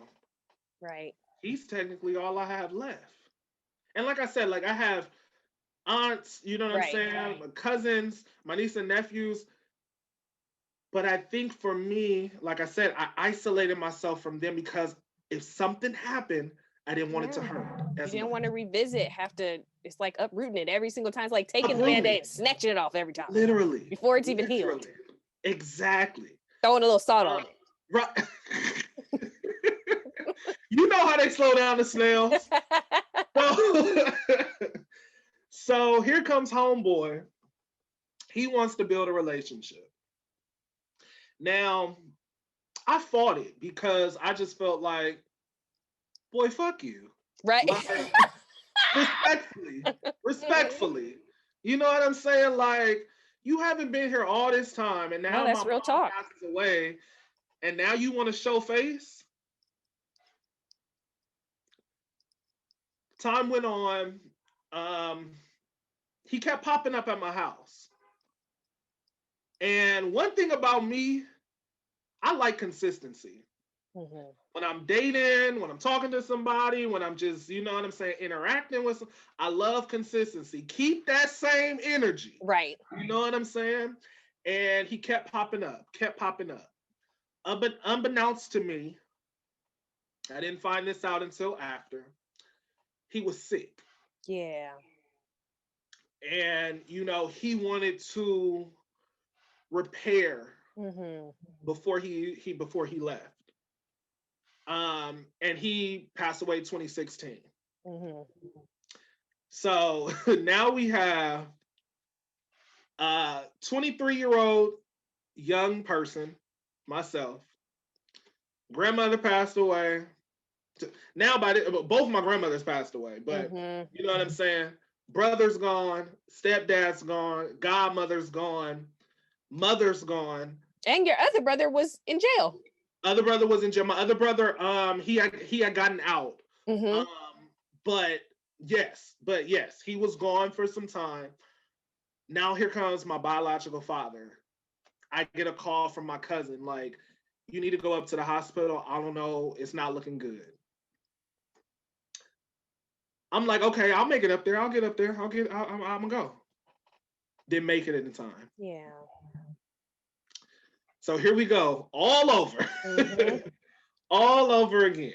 Right. He's technically all I have left. And like I said, like I have aunts, you know what I'm saying? Right. My cousins, my niece and nephews. But I think for me, like I said, I isolated myself from them because if something happened, I didn't want it to hurt. You didn't want to revisit, it's like uprooting it every single time. It's like taking the Band-Aid and snatching it off every time. Literally. Before it's even healed. Exactly. Throwing a little salt on it. Right. You know how they slow down the snails. So, so here comes homeboy. He wants to build a relationship. Now, I fought it because I just felt like, boy, fuck you. Right. Like, respectfully. You know what I'm saying? Like, you haven't been here all this time, and now No, that's my real mom talk. passes away, and now you want to show face? Time went on. Um, he kept popping up at my house. And one thing about me, I like consistency. Mm-hmm. When I'm dating, when I'm talking to somebody, when I'm just, you know what I'm saying, interacting with some, I love consistency. Keep that same energy. Right. You know what I'm saying? And he kept popping up, kept popping up. But unbeknownst to me, I didn't find this out until after, he was sick. Yeah. And, you know, he wanted to repair Mm-hmm. before he left. And he passed away 2016. Mm-hmm. So now we have a 23-year-old young person, myself. Grandmother passed away. Now both my grandmothers passed away, but you know what I'm saying? Brother's gone, stepdad's gone, godmother's gone, mother's gone. And your other brother was in jail. Other brother was in jail. My other brother, he had gotten out. Mm-hmm. But yes, he was gone for some time. Now here comes my biological father. I get a call from my cousin, like, you need to go up to the hospital. I don't know, it's not looking good. I'm like, okay, I'll make it up there. I'll get up there. I'm gonna go. Didn't make it in time. Yeah. So here we go, all over, all over again.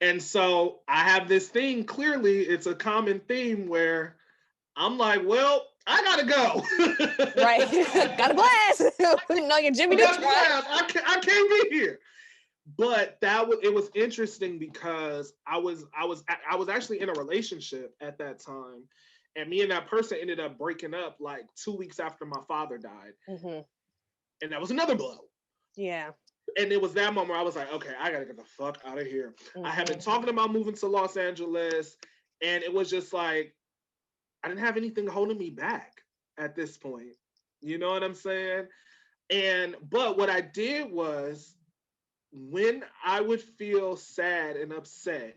And so I have this thing, clearly it's a common theme where I'm like, well, I gotta go. Right. Got a blast. No, your Jimmy Neutron. I can't be here. But it was interesting because I was actually in a relationship at that time, and me and that person ended up breaking up like 2 weeks after my father died. Mm-hmm. And that was another blow. Yeah. And it was that moment where I was like, okay, I gotta get the fuck out of here. Mm-hmm. I had been talking about moving to Los Angeles, and it was just like, I didn't have anything holding me back at this point. You know what I'm saying? But what I did was, when I would feel sad and upset,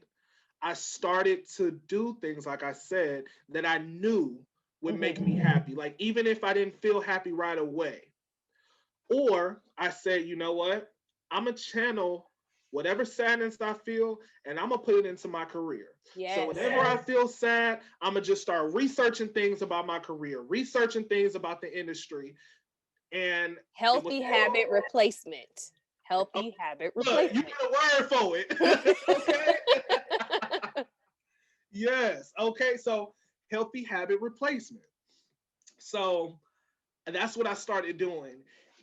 I started to do things, like I said, that I knew would make me happy. Like, even if I didn't feel happy right away. Or I said, you know what? I'm going to channel whatever sadness I feel, and I'm going to put it into my career. Yes. So whenever I feel sad, I'm going to just start researching things about my career, researching things about the industry. And healthy habit replacement. Healthy habit replacement. You get a word for it. Okay. Yes. Okay. So healthy habit replacement. So that's what I started doing.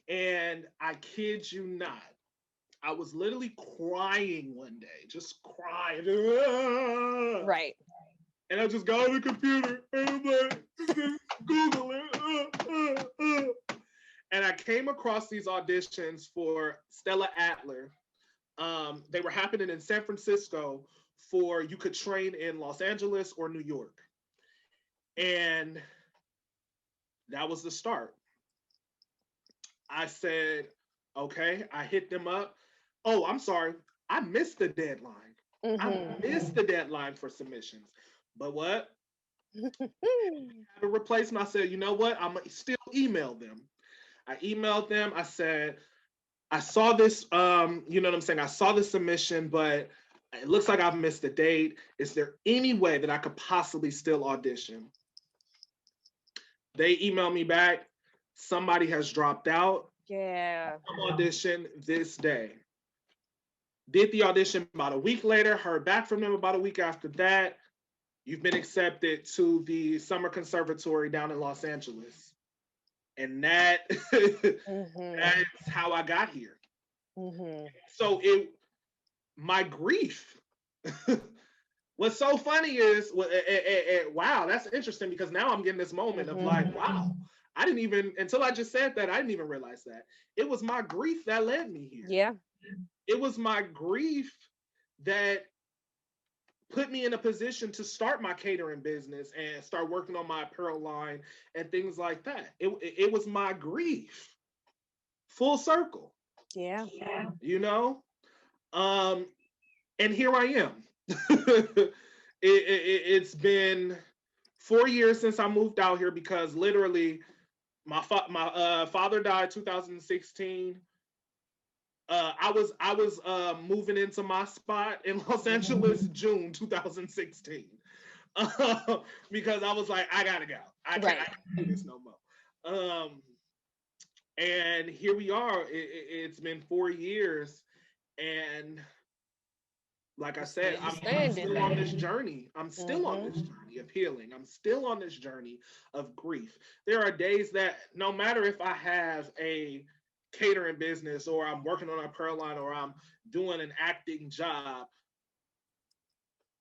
And I kid you not, I was literally crying one day, just crying. Right. And I just got on the computer and I'm like, Google it. And I came across these auditions for Stella Adler. They were happening in San Francisco you could train in Los Angeles or New York. And that was the start. I said, okay, I hit them up. Oh, I'm sorry. I missed the deadline. I missed the deadline for submissions. But what? I had a replacement. I said, you know what? I'm going to still email them. I emailed them. I said, I saw this, you know what I'm saying? I saw the submission, but it looks like I've missed the date. Is there any way that I could possibly still audition? They emailed me back. Somebody has dropped out. Yeah. I'm audition this day. Did the audition about a week later, heard back from them about a week after that. You've been accepted to the Summer Conservatory down in Los Angeles. And that, that's how I got here. So my grief. What's so funny is, wow, that's interesting, because now I'm getting this moment of like, wow, I didn't even, until I just said that, I didn't even realize that. It was my grief that led me here. Yeah. It was my grief that put me in a position to start my catering business and start working on my apparel line and things like that. It was my grief, full circle. Yeah. You know, and here I am. It's been 4 years since I moved out here, because literally my father died 2016. I was moving into my spot in Los Angeles June 2016, because I was like, I gotta go. I can't do this no more. And here we are. It's been 4 years, and like I said, I'm still on this journey. I'm still on this journey of healing. I'm still on this journey of grief. There are days that, no matter if I have a catering business, or I'm working on a apparel line, or I'm doing an acting job,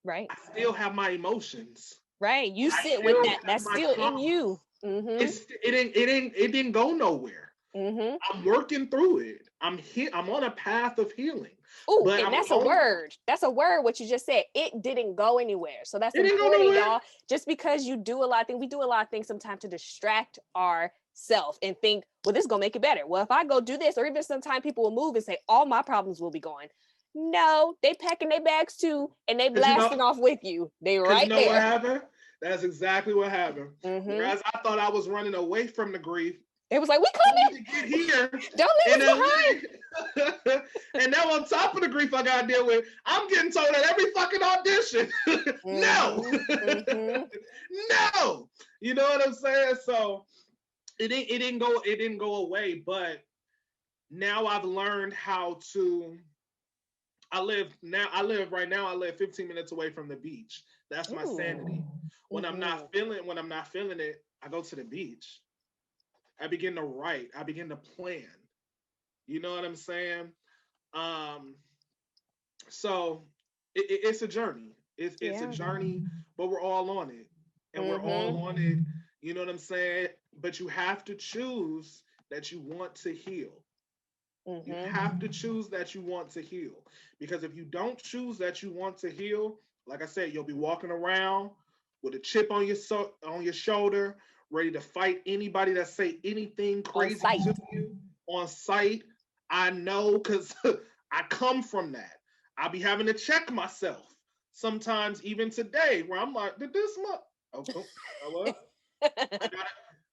right, I still have my emotions. Right. You sit with that. That's still in you. It didn't go nowhere. I'm working through it. I'm on a path of healing. Oh, and that's a word. That's a word, what you just said. It didn't go anywhere. So that's important, y'all. Just because you do a lot of things, we do a lot of things sometimes to distract ourselves and think, well, this is going to make it better. Well, if I go do this, or even sometimes people will move and say, all my problems will be gone. No, they packing their bags too, and they blasting off with you. They right there. What happened? That's exactly what happened. Whereas I thought I was running away from the grief, it was like, we coming to get here. Don't leave us behind. And now on top of the grief I gotta deal with, I'm getting told at every fucking audition, no. No. You know what I'm saying? So it didn't go away, but now I've learned how to. I live 15 minutes away from the beach. That's my sanity. When I'm not feeling it, I go to the beach. I begin to write. I begin to plan. You know what I'm saying? So it's a journey. It's a journey, but we're all on it. And we're all on it. You know what I'm saying? But you have to choose that you want to heal. You have to choose that you want to heal. Because if you don't choose that you want to heal, like I said, you'll be walking around with a chip on your shoulder, ready to fight anybody that say anything crazy to you on sight. I know, because I come from that. I'll be having to check myself sometimes, even today, where I'm like, did this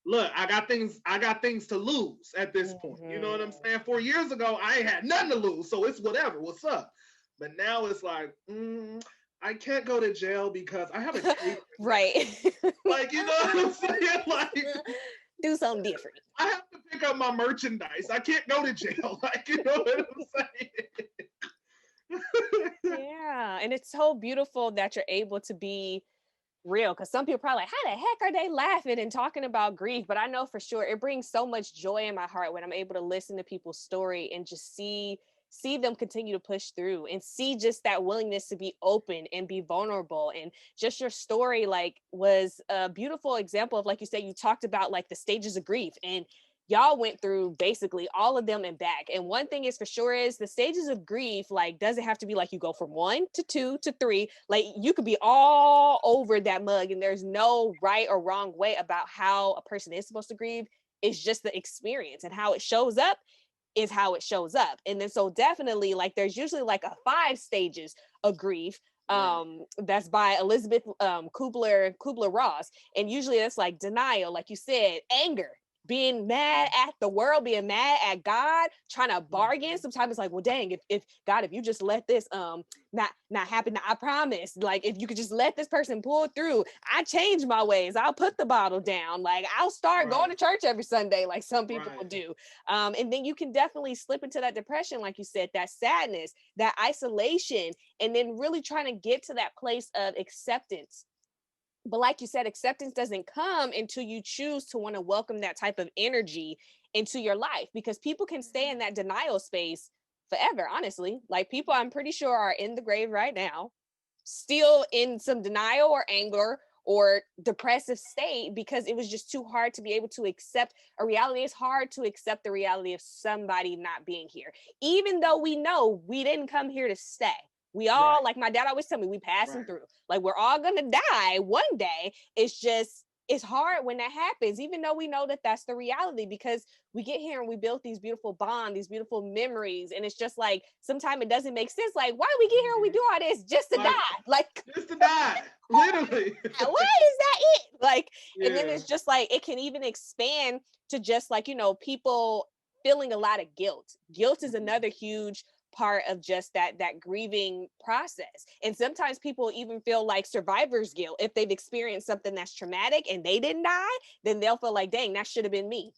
look, I got things to lose at this point. You know what I'm saying? 4 years ago, I ain't had nothing to lose, so it's whatever. What's up? But now it's like, I can't go to jail because I have a case. Right. Like, you know what I'm saying? Like, do something different. I have to pick up my merchandise. I can't go to jail. Like, you know what I'm saying? Yeah, and it's so beautiful that you're able to be real, because some people are probably like, how the heck are they laughing and talking about grief? But I know for sure it brings so much joy in my heart when I'm able to listen to people's story and just see them continue to push through, and see just that willingness to be open and be vulnerable. And just your story like was a beautiful example of, like you said, you talked about like the stages of grief, and y'all went through basically all of them and back. And one thing is for sure is the stages of grief, like, doesn't have to be like you go from 1 to 2 to 3. Like, you could be all over that mug, and there's no right or wrong way about how a person is supposed to grieve. It's just the experience, and how it shows up is how it shows up. And then so definitely, like, there's usually like a 5 stages of grief. That's by Elizabeth Kubler-Ross. And usually that's like denial, like you said, anger, being mad at the world, being mad at God, trying to bargain. Sometimes it's like, well, dang, if God, if you just let this not happen, I promise. Like, if you could just let this person pull through, I change my ways. I'll put the bottle down. Like, I'll start going to church every Sunday, like some people will do. And then you can definitely slip into that depression, like you said, that sadness, that isolation, and then really trying to get to that place of acceptance. But like you said, acceptance doesn't come until you choose to want to welcome that type of energy into your life, because people can stay in that denial space forever, honestly. Like people I'm pretty sure are in the grave right now, still in some denial or anger or depressive state because it was just too hard to be able to accept a reality. It's hard to accept the reality of somebody not being here, even though we know we didn't come here to stay. We all, Right. like my dad always tell me, we passing Right. through. Like we're all gonna die one day. It's just, it's hard when that happens, even though we know that that's the reality, because we get here and we build these beautiful bonds, these beautiful memories. And it's just like, sometimes it doesn't make sense. Like, why do we get here and we do all this just to Like, die? Like, just to die, literally. why is that it? Like, Yeah. and then it's just like, it can even expand to just like, people feeling a lot of guilt. Guilt is another huge part of just that grieving process. And sometimes people even feel like survivor's guilt. If they've experienced something that's traumatic and they didn't die, then they'll feel like, dang, that should have been me.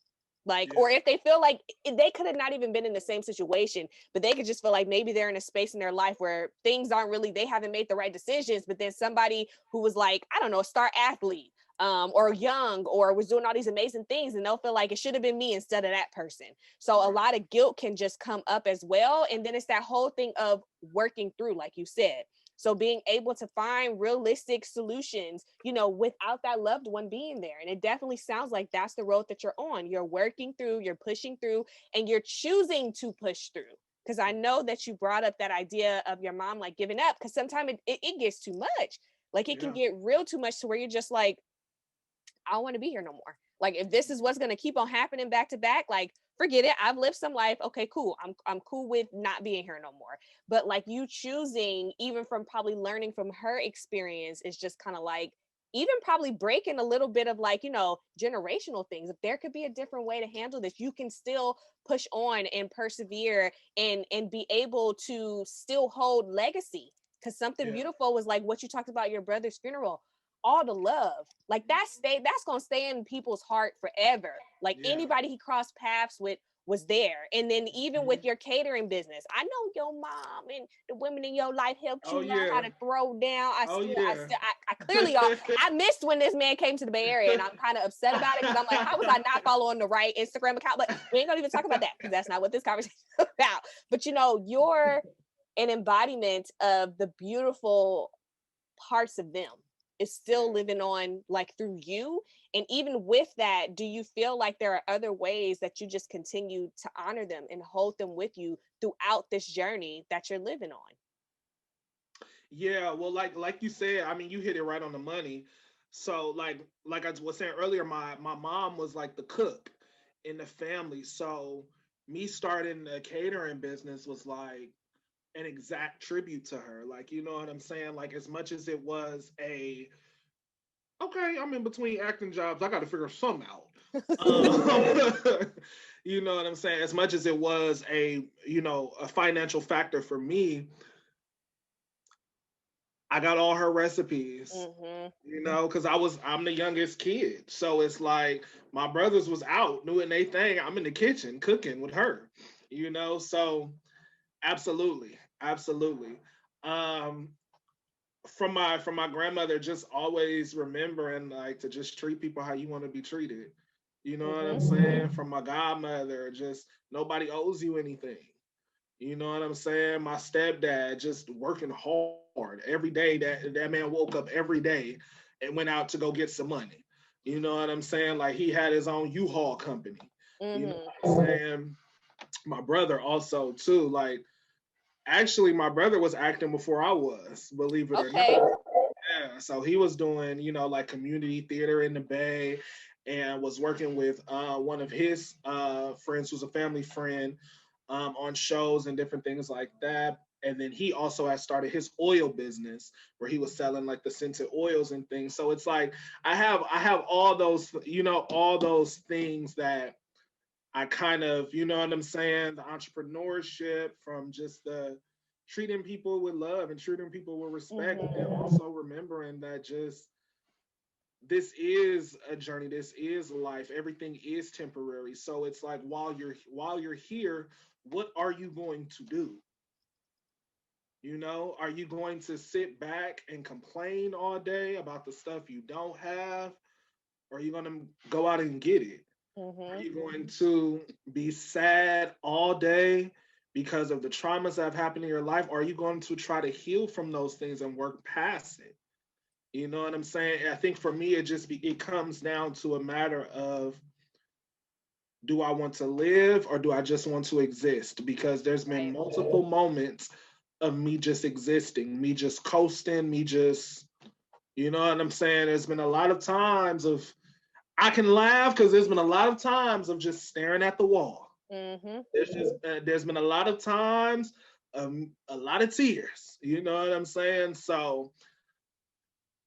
Like, Yeah. or if they feel like they could have not even been in the same situation, but they could just feel like maybe they're in a space in their life where things aren't really, they haven't made the right decisions, but then somebody who was like, I don't know, a star athlete, or young, or was doing all these amazing things, and they'll feel like it should have been me instead of that person. So a lot of guilt can just come up as well. And then it's that whole thing of working through, like you said. So being able to find realistic solutions, without that loved one being there. And it definitely sounds like that's the road that you're on. You're working through, you're pushing through, and you're choosing to push through. Because I know that you brought up that idea of your mom like giving up, because sometimes it gets too much. Like it can get real too much to where you're just like, I don't want to be here no more. Like if this is what's going to keep on happening back to back, like forget it. I've lived some life. Okay, cool. I'm cool with not being here no more. But like you choosing, even from probably learning from her experience, is just kind of like even probably breaking a little bit of like, generational things. If there could be a different way to handle this, you can still push on and persevere and be able to still hold legacy. Because something beautiful was like what you talked about your brother's funeral, all the love, like that's gonna stay in people's heart forever. Like anybody he crossed paths with was there. And then even with your catering business, I know your mom and the women in your life helped you learn how to throw down. I clearly I missed when this man came to the Bay Area, and I'm kind of upset about it because I'm like, how was I not following the right Instagram account? But we ain't gonna even talk about that because that's not what this conversation is about. But you're an embodiment of the beautiful parts of them. Is still living on like through you. And even with that, do you feel like there are other ways that you just continue to honor them and hold them with you throughout this journey that you're living on? Yeah, well, like you said, I mean, you hit it right on the money. So like I was saying earlier, my mom was like the cook in the family. So me starting the catering business was like an exact tribute to her. Like, you know what I'm saying? Like as much as it was a okay, I'm in between acting jobs, I got to figure something out. You know what I'm saying? As much as it was a financial factor for me, I got all her recipes, because I'm the youngest kid. So it's like my brothers was out doing their thing. I'm in the kitchen cooking with her, so absolutely. Absolutely. Um, from my grandmother, just always remembering like to just treat people how you want to be treated. You know what I'm saying? From my godmother, just nobody owes you anything. You know what I'm saying? My stepdad just working hard every day. That man woke up every day and went out to go get some money. You know what I'm saying? Like he had his own U-Haul company. You know what I'm saying? My brother also too. Like actually, my brother was acting before I was, believe it or not. Yeah, so he was doing, like community theater in the Bay, and was working with one of his friends, who's a family friend, on shows and different things like that. And then he also has started his oil business where he was selling like the scented oils and things. So it's like I have all those, all those things that I kind of, you know what I'm saying, the entrepreneurship from just the treating people with love and treating people with respect, and also remembering that just this is a journey, this is life, everything is temporary. So it's like while you're here, what are you going to do? Are you going to sit back and complain all day about the stuff you don't have? Or are you going to go out and get it? Are you going to be sad all day because of the traumas that have happened in your life? Or are you going to try to heal from those things and work past it? You know what I'm saying? I think for me, it comes down to a matter of, do I want to live or do I just want to exist? Because there's been Right. multiple moments of me just existing, me just coasting, me just, you know what I'm saying? There's been a lot of times of, I can laugh because there's been a lot of times of just staring at the wall. Mm-hmm. There's been a lot of times, a lot of tears. You know what I'm saying? So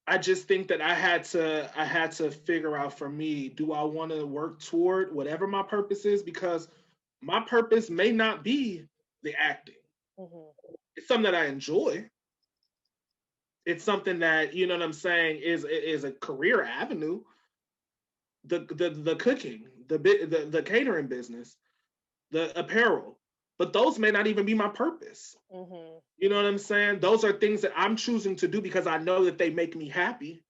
I just think that I had to figure out for me, do I want to work toward whatever my purpose is? Because my purpose may not be the acting. Mm-hmm. It's something that I enjoy. It's something that, you know what I'm saying, is a career avenue. The cooking, the catering business, the apparel, but those may not even be my purpose. Mm-hmm. You know what I'm saying? Those are things that I'm choosing to do because I know that they make me happy.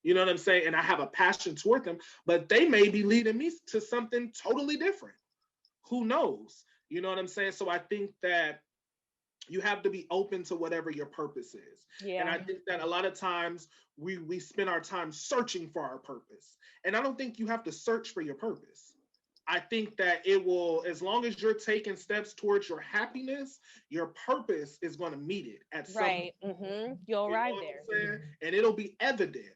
You know what I'm saying? And I have a passion toward them, but they may be leading me to something totally different. Who knows? You know what I'm saying? So I think that you have to be open to whatever your purpose is. And Yeah. I think that a lot of times we spend our time searching for our purpose. And I don't think you have to search for your purpose. I think that it will, as long as you're taking steps towards your happiness, your purpose is going to meet it at some point. Right. Mm-hmm. You'll You know arrive what there. I'm saying? And it'll be evident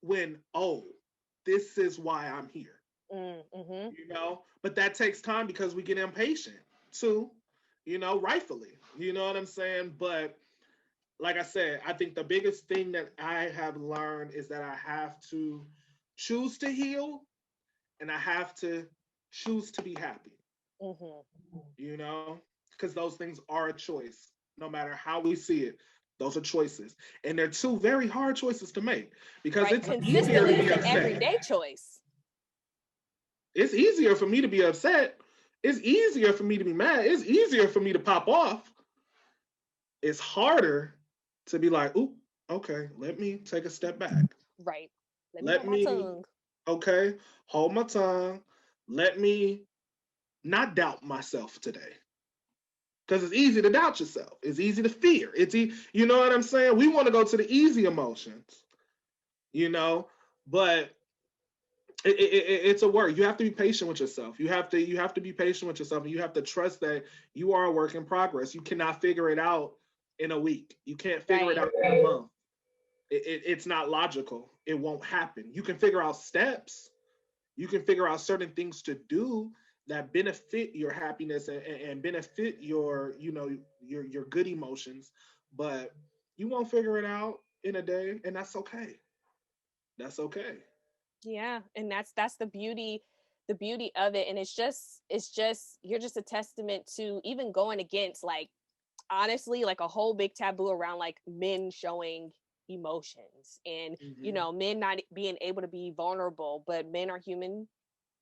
when, oh, this is why I'm here. Mm-hmm. You know, but that takes time because we get impatient too, you know, rightfully. You know what I'm saying? But like I said, I think the biggest thing that I have learned is that I have to choose to heal and I have to choose to be happy, Mm-hmm. you know, because those things are a choice, no matter how we see it. Those are choices. And they're two very hard choices to make because Right. it's easier to Consistently, be it's an upset. everyday choice. It's easier for me to be upset. It's easier for me to be mad. It's easier for me to pop off. It's harder to be like, oop, okay, let me take a step back. Right. Let me Let hold my me, tongue. okay, hold my tongue. Let me not doubt myself today. Because it's easy to doubt yourself. It's easy to fear. You know what I'm saying? We want to go to the easy emotions, you know, but it's a work. You have to be patient with yourself. You have to be patient with yourself, and you have to trust that you are a work in progress. You cannot figure it out in a week. You can't figure it Right. out in a month. It's not logical. It won't happen. You can figure out steps. You can figure out certain things to do that benefit your happiness and benefit your, you know, your good emotions, but you won't figure it out in a day, and that's okay. That's okay. Yeah. And that's the beauty of it. And it's just you're just a testament to even going against, like, honestly, like a whole big taboo around like men showing emotions and, you Hmm. know, men not being able to be vulnerable, but men are human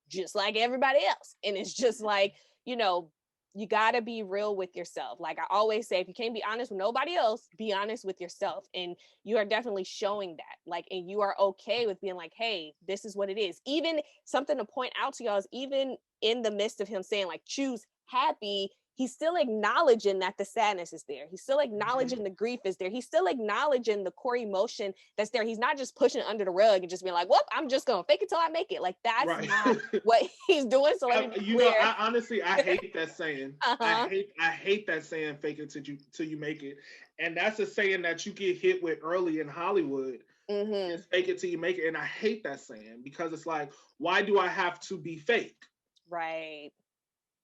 just like everybody else. And it's just like, you know, you got to be real with yourself. Like I always say, if you can't be honest with nobody else, be honest with yourself. And you are definitely showing that. Like, and you are okay with being like, hey, this is what it is. Even something to point out to y'all is, even in the midst of him saying, like, choose happy, he's still acknowledging that the sadness is there. He's still Hmm. acknowledging the grief is there. He's still acknowledging the core emotion that's there. He's not just pushing it under the rug and just being like, well, I'm just going to fake it till I make it. Like, that's Right. not what he's doing. So let me be You know, clear. I honestly, I hate that saying. Uh-huh. I hate that saying, "Fake it till you make it," and that's a saying that you get hit with early in Hollywood. Mm-hmm. Is fake it till you make it, and I hate that saying because it's like, why do I have to be fake? Right.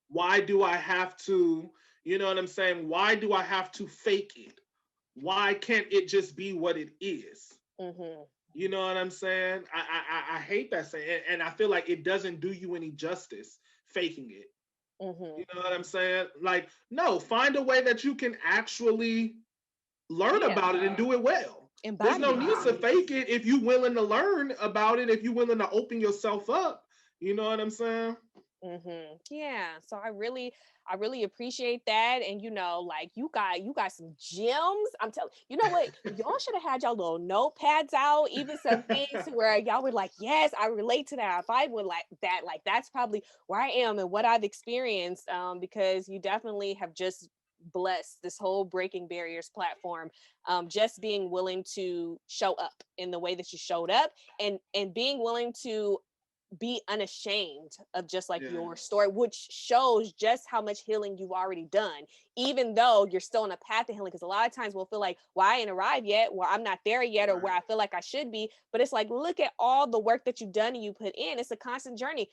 Why do I have to? You know what I'm saying? Why do I have to fake it? Why can't it just be what it is? Mm-hmm. You know what I'm saying? I hate that saying, and I feel like it doesn't do you any justice faking it. Mm-hmm. You know what I'm saying? Like, no, find a way that you can actually learn Yeah. about it and do it well. There's Embody no it. need to fake it if you're willing to learn about it, if you're willing to open yourself up. You know what I'm saying? Yeah. So I really appreciate that. And like you got some gems. I'm telling you know what, y'all should have had y'all little notepads out, even some things where y'all were like, yes, I relate to that. If I would like that, like that's probably where I am and what I've experienced. Because you definitely have just blessed this whole Breaking Barriers platform. Just being willing to show up in the way that you showed up, and being willing to be unashamed of just like Yeah. your story, which shows just how much healing you've already done, even though you're still on a path to healing. Because a lot of times we'll feel like, well, I ain't arrived yet, or I'm not there yet, or where I feel like I should be. But it's like, look at all the work that you've done and you put in. It's a constant journey.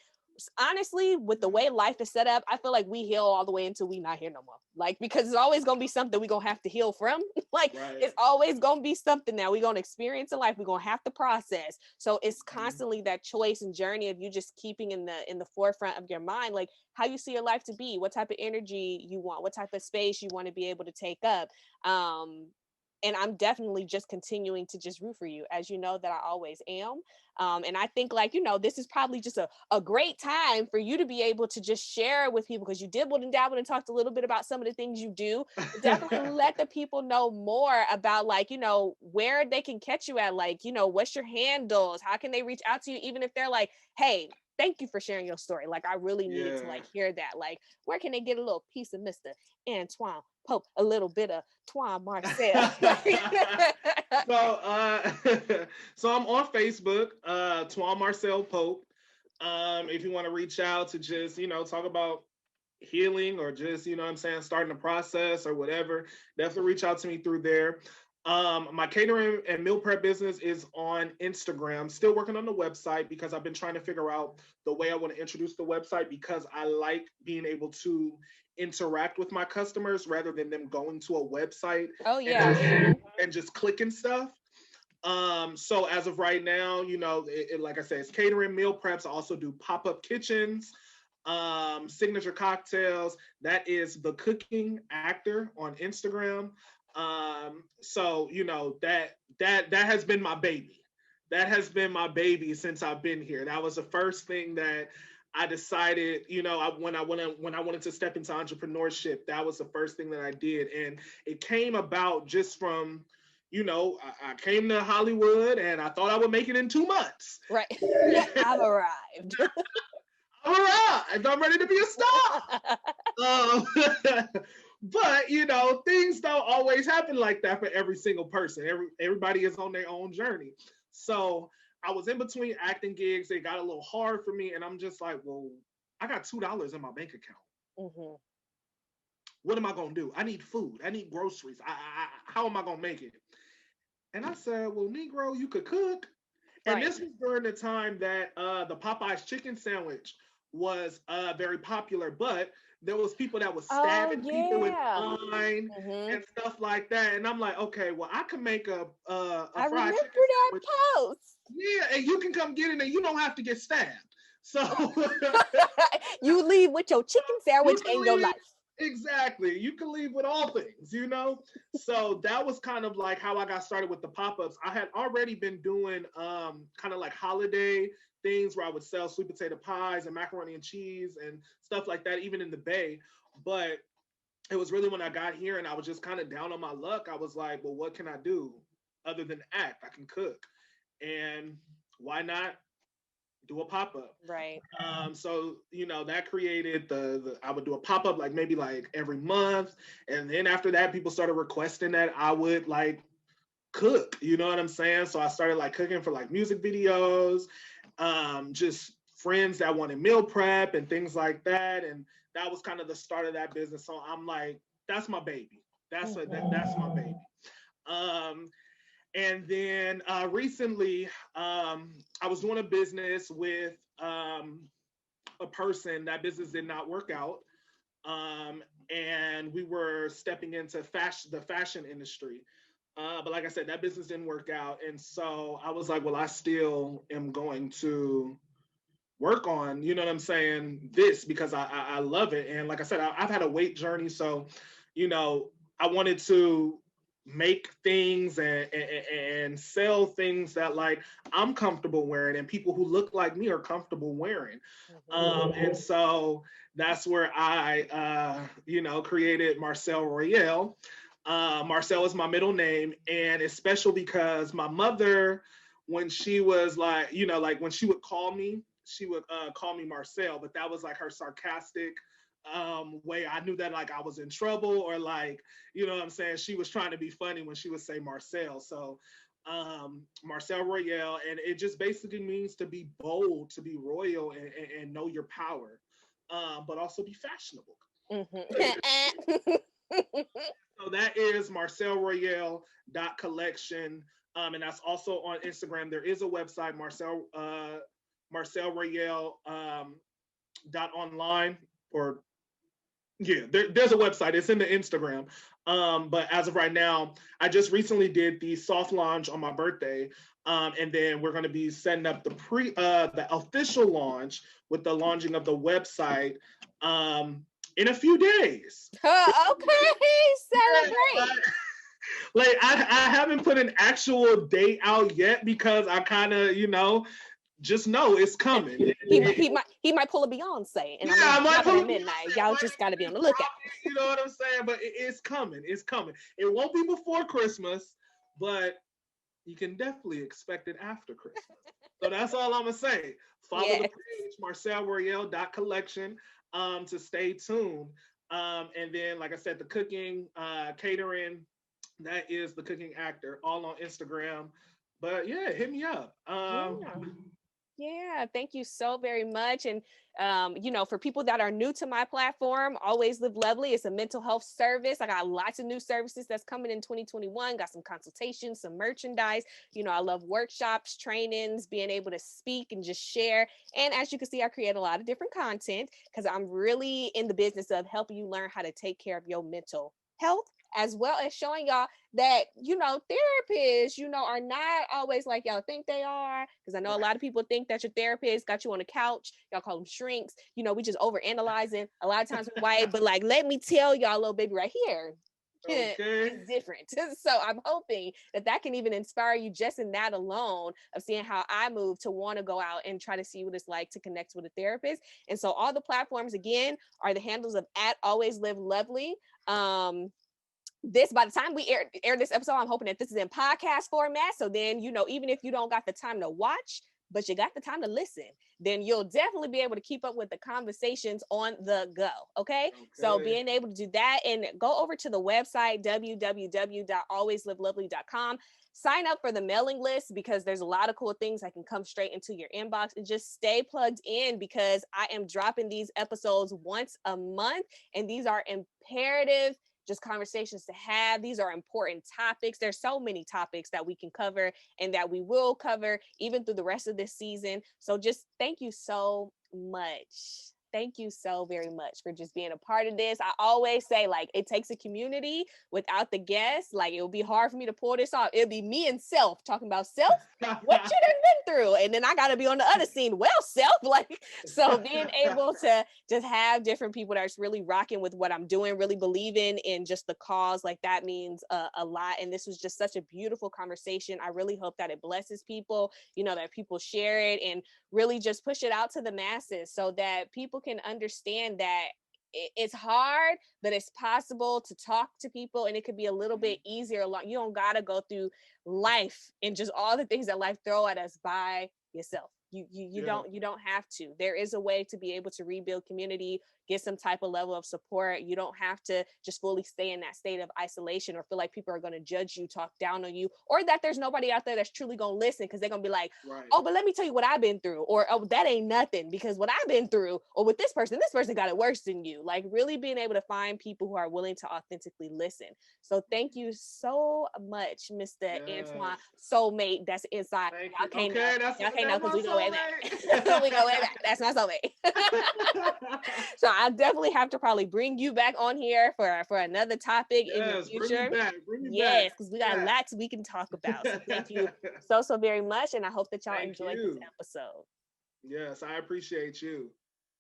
Honestly, with the way life is set up, I feel like we heal all the way until we not here no more. Like, because it's always gonna be something we're gonna have to heal from. Like, it's always gonna be something that we're gonna experience in life, we're gonna have to process. So it's constantly that choice and journey of you just keeping in the forefront of your mind, like how you see your life to be, what type of energy you want, what type of space you want to be able to take up. And I'm definitely just continuing to just root for you, as you know that I always am. And I think, like, this is probably just a great time for you to be able to just share with people, because you dibbled and dabbled and talked a little bit about some of the things you do. But definitely let the people know more about, like, where they can catch you at, like, what's your handles, how can they reach out to you, even if they're like, hey, thank you for sharing your story. Like, I really need to like hear that. Like, where can they get a little piece of Mr. Twon Pope, a little bit of Twon Marcel? So, so I'm on Facebook, Twon Marcel Pope. If you want to reach out to just, talk about healing, or just, what I'm saying, starting a process or whatever, definitely reach out to me through there. My catering and meal prep business is on Instagram. Still working on the website, because I've been trying to figure out the way I want to introduce the website, because I like being able to interact with my customers rather than them going to a website and just clicking stuff. So as of right now, like I said, it's catering, meal preps. I also do pop-up kitchens, signature cocktails. That is The Cooking Actor on Instagram. So that has been my baby. That has been my baby since I've been here. That was the first thing that I decided, when I wanted to step into entrepreneurship. That was the first thing that I did, and it came about just from, I came to Hollywood and I thought I would make it in 2 months. Right. I've arrived. I'm ready to be a star. But things don't always happen like that for every single person. Everybody is on their own journey. So I was in between acting gigs. It got a little hard for me, and I'm just like, well, I got $2 in my bank account. What am I gonna do? I need food. I need groceries. How am I gonna make it? And I said, well, Negro, you could cook. And this was during the time that the Popeye's chicken sandwich was very popular, but there was people that was stabbing people with wine and stuff like that. And I'm like, okay, well, I can make a fried chicken sandwich. Post. Yeah, and you can come get it, and you don't have to get stabbed. So you leave with your chicken sandwich and your life. Exactly. You can leave with all things, So that was kind of like how I got started with the pop-ups. I had already been doing kind of like holiday things where I would sell sweet potato pies and macaroni and cheese and stuff like that, even in the Bay. But it was really when I got here and I was just kind of down on my luck. I was like, well, what can I do other than act? I can cook. And why not do a pop-up? Right. So that created I would do a pop-up like maybe like every month, and then after that people started requesting that I would like cook, you know what I'm saying? So I started like cooking for like music videos, just friends that wanted meal prep and things like that, and that was kind of the start of that business. So I'm like, that's my baby. That's my baby. And then recently, I was doing a business with a person. That business did not work out. And we were stepping into the fashion industry. But like I said, that business didn't work out. And so I was like, well, I still am going to work on, you know what I'm saying, this, because I love it. And like I said, I've had a weight journey. So, I wanted to make things and sell things that like I'm comfortable wearing and people who look like me are comfortable wearing. And so that's where I, created Marcel Royale. Marcel is my middle name, and it's special because my mother, when she was like, like when she would call me, she would call me Marcel, but that was like her sarcastic way. I knew that like I was in trouble, or like, you know what I'm saying, she was trying to be funny when she would say Marcel. So Marcel Royale, and it just basically means to be bold, to be royal, and know your power, but also be fashionable. So that is marcelroyale.collection. And that's also on Instagram. There is a website, Marcel Royale .online, or yeah, there's a website. It's in the Instagram. But as of right now, I just recently did the soft launch on my birthday. And then we're going to be setting up the official launch with the launching of the website in a few days. Okay, celebrate. Like I haven't put an actual date out yet because I kind of, just know it's coming. He might pull a Beyonce, and I'm not at midnight. Y'all just got to be on the lookout. You know what I'm saying? But it's coming. It's coming. It won't be before Christmas, but you can definitely expect it after Christmas. So that's all I'm gonna say. Follow the page, marcelroyale.collection, to stay tuned. And then, like I said, the cooking, catering, that is the cooking actor, all on Instagram. But yeah, hit me up. Yeah, thank you so very much. And, for people that are new to my platform, Always Live Lovely. It's a mental health service. I got lots of new services that's coming in 2021. Got some consultations, some merchandise. I love workshops, trainings, being able to speak and just share. And as you can see, I create a lot of different content because I'm really in the business of helping you learn how to take care of your mental health, as well as showing y'all that, therapists, are not always like y'all think they are. Because I know a lot of people think that your therapist got you on the couch. Y'all call them shrinks. We just overanalyzing. A lot of times we're white, but like, let me tell y'all, little baby right here. Okay. It's different. So I'm hoping that can even inspire you just in that alone of seeing how I move to want to go out and try to see what it's like to connect with a therapist. And so all the platforms, again, are the handles of @AlwaysLiveLovely. This, by the time we air this episode, I'm hoping that this is in podcast format. So then, even if you don't got the time to watch, but you got the time to listen, then you'll definitely be able to keep up with the conversations on the go. Okay. So being able to do that, and go over to the website, www.alwayslivelovely.com. Sign up for the mailing list because there's a lot of cool things that can come straight into your inbox, and just stay plugged in because I am dropping these episodes once a month, and these are imperative just conversations to have. These are important topics. There's so many topics that we can cover and that we will cover even through the rest of this season. So just thank you so much. Thank you so very much for just being a part of this. I always say, like, it takes a community. Without the guests, like, it would be hard for me to pull this off. It'll be me and Self talking about Self, what you done been through. And then I got to be on the other scene. Well, Self, like, so being able to just have different people that's really rocking with what I'm doing, really believing in just the cause, like, that means a lot. And this was just such a beautiful conversation. I really hope that it blesses people, that people share it and really just push it out to the masses so that people can understand that it's hard, but it's possible to talk to people, and it could be a little bit easier. You don't gotta go through life and just all the things that life throw at us by yourself. You don't have to. There is a way to be able to rebuild community, get some type of level of support. You don't have to just fully stay in that state of isolation or feel like people are going to judge you, talk down on you, or that there's nobody out there that's truly going to listen because they're going to be like, oh, but let me tell you what I've been through, or oh, that ain't nothing because what I've been through, or with this person got it worse than you. Like, really being able to find people who are willing to authentically listen. So thank you so much, Mr. Antoine, soulmate that's inside. Y'all can't know because we go way back. We go way back. That's my soulmate. So I definitely have to probably bring you back on here for another topic in the future. Bring me back. Because we got lots we can talk about. So thank you so very much, and I hope that y'all enjoyed this episode. Yes, I appreciate you.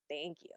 Thank you.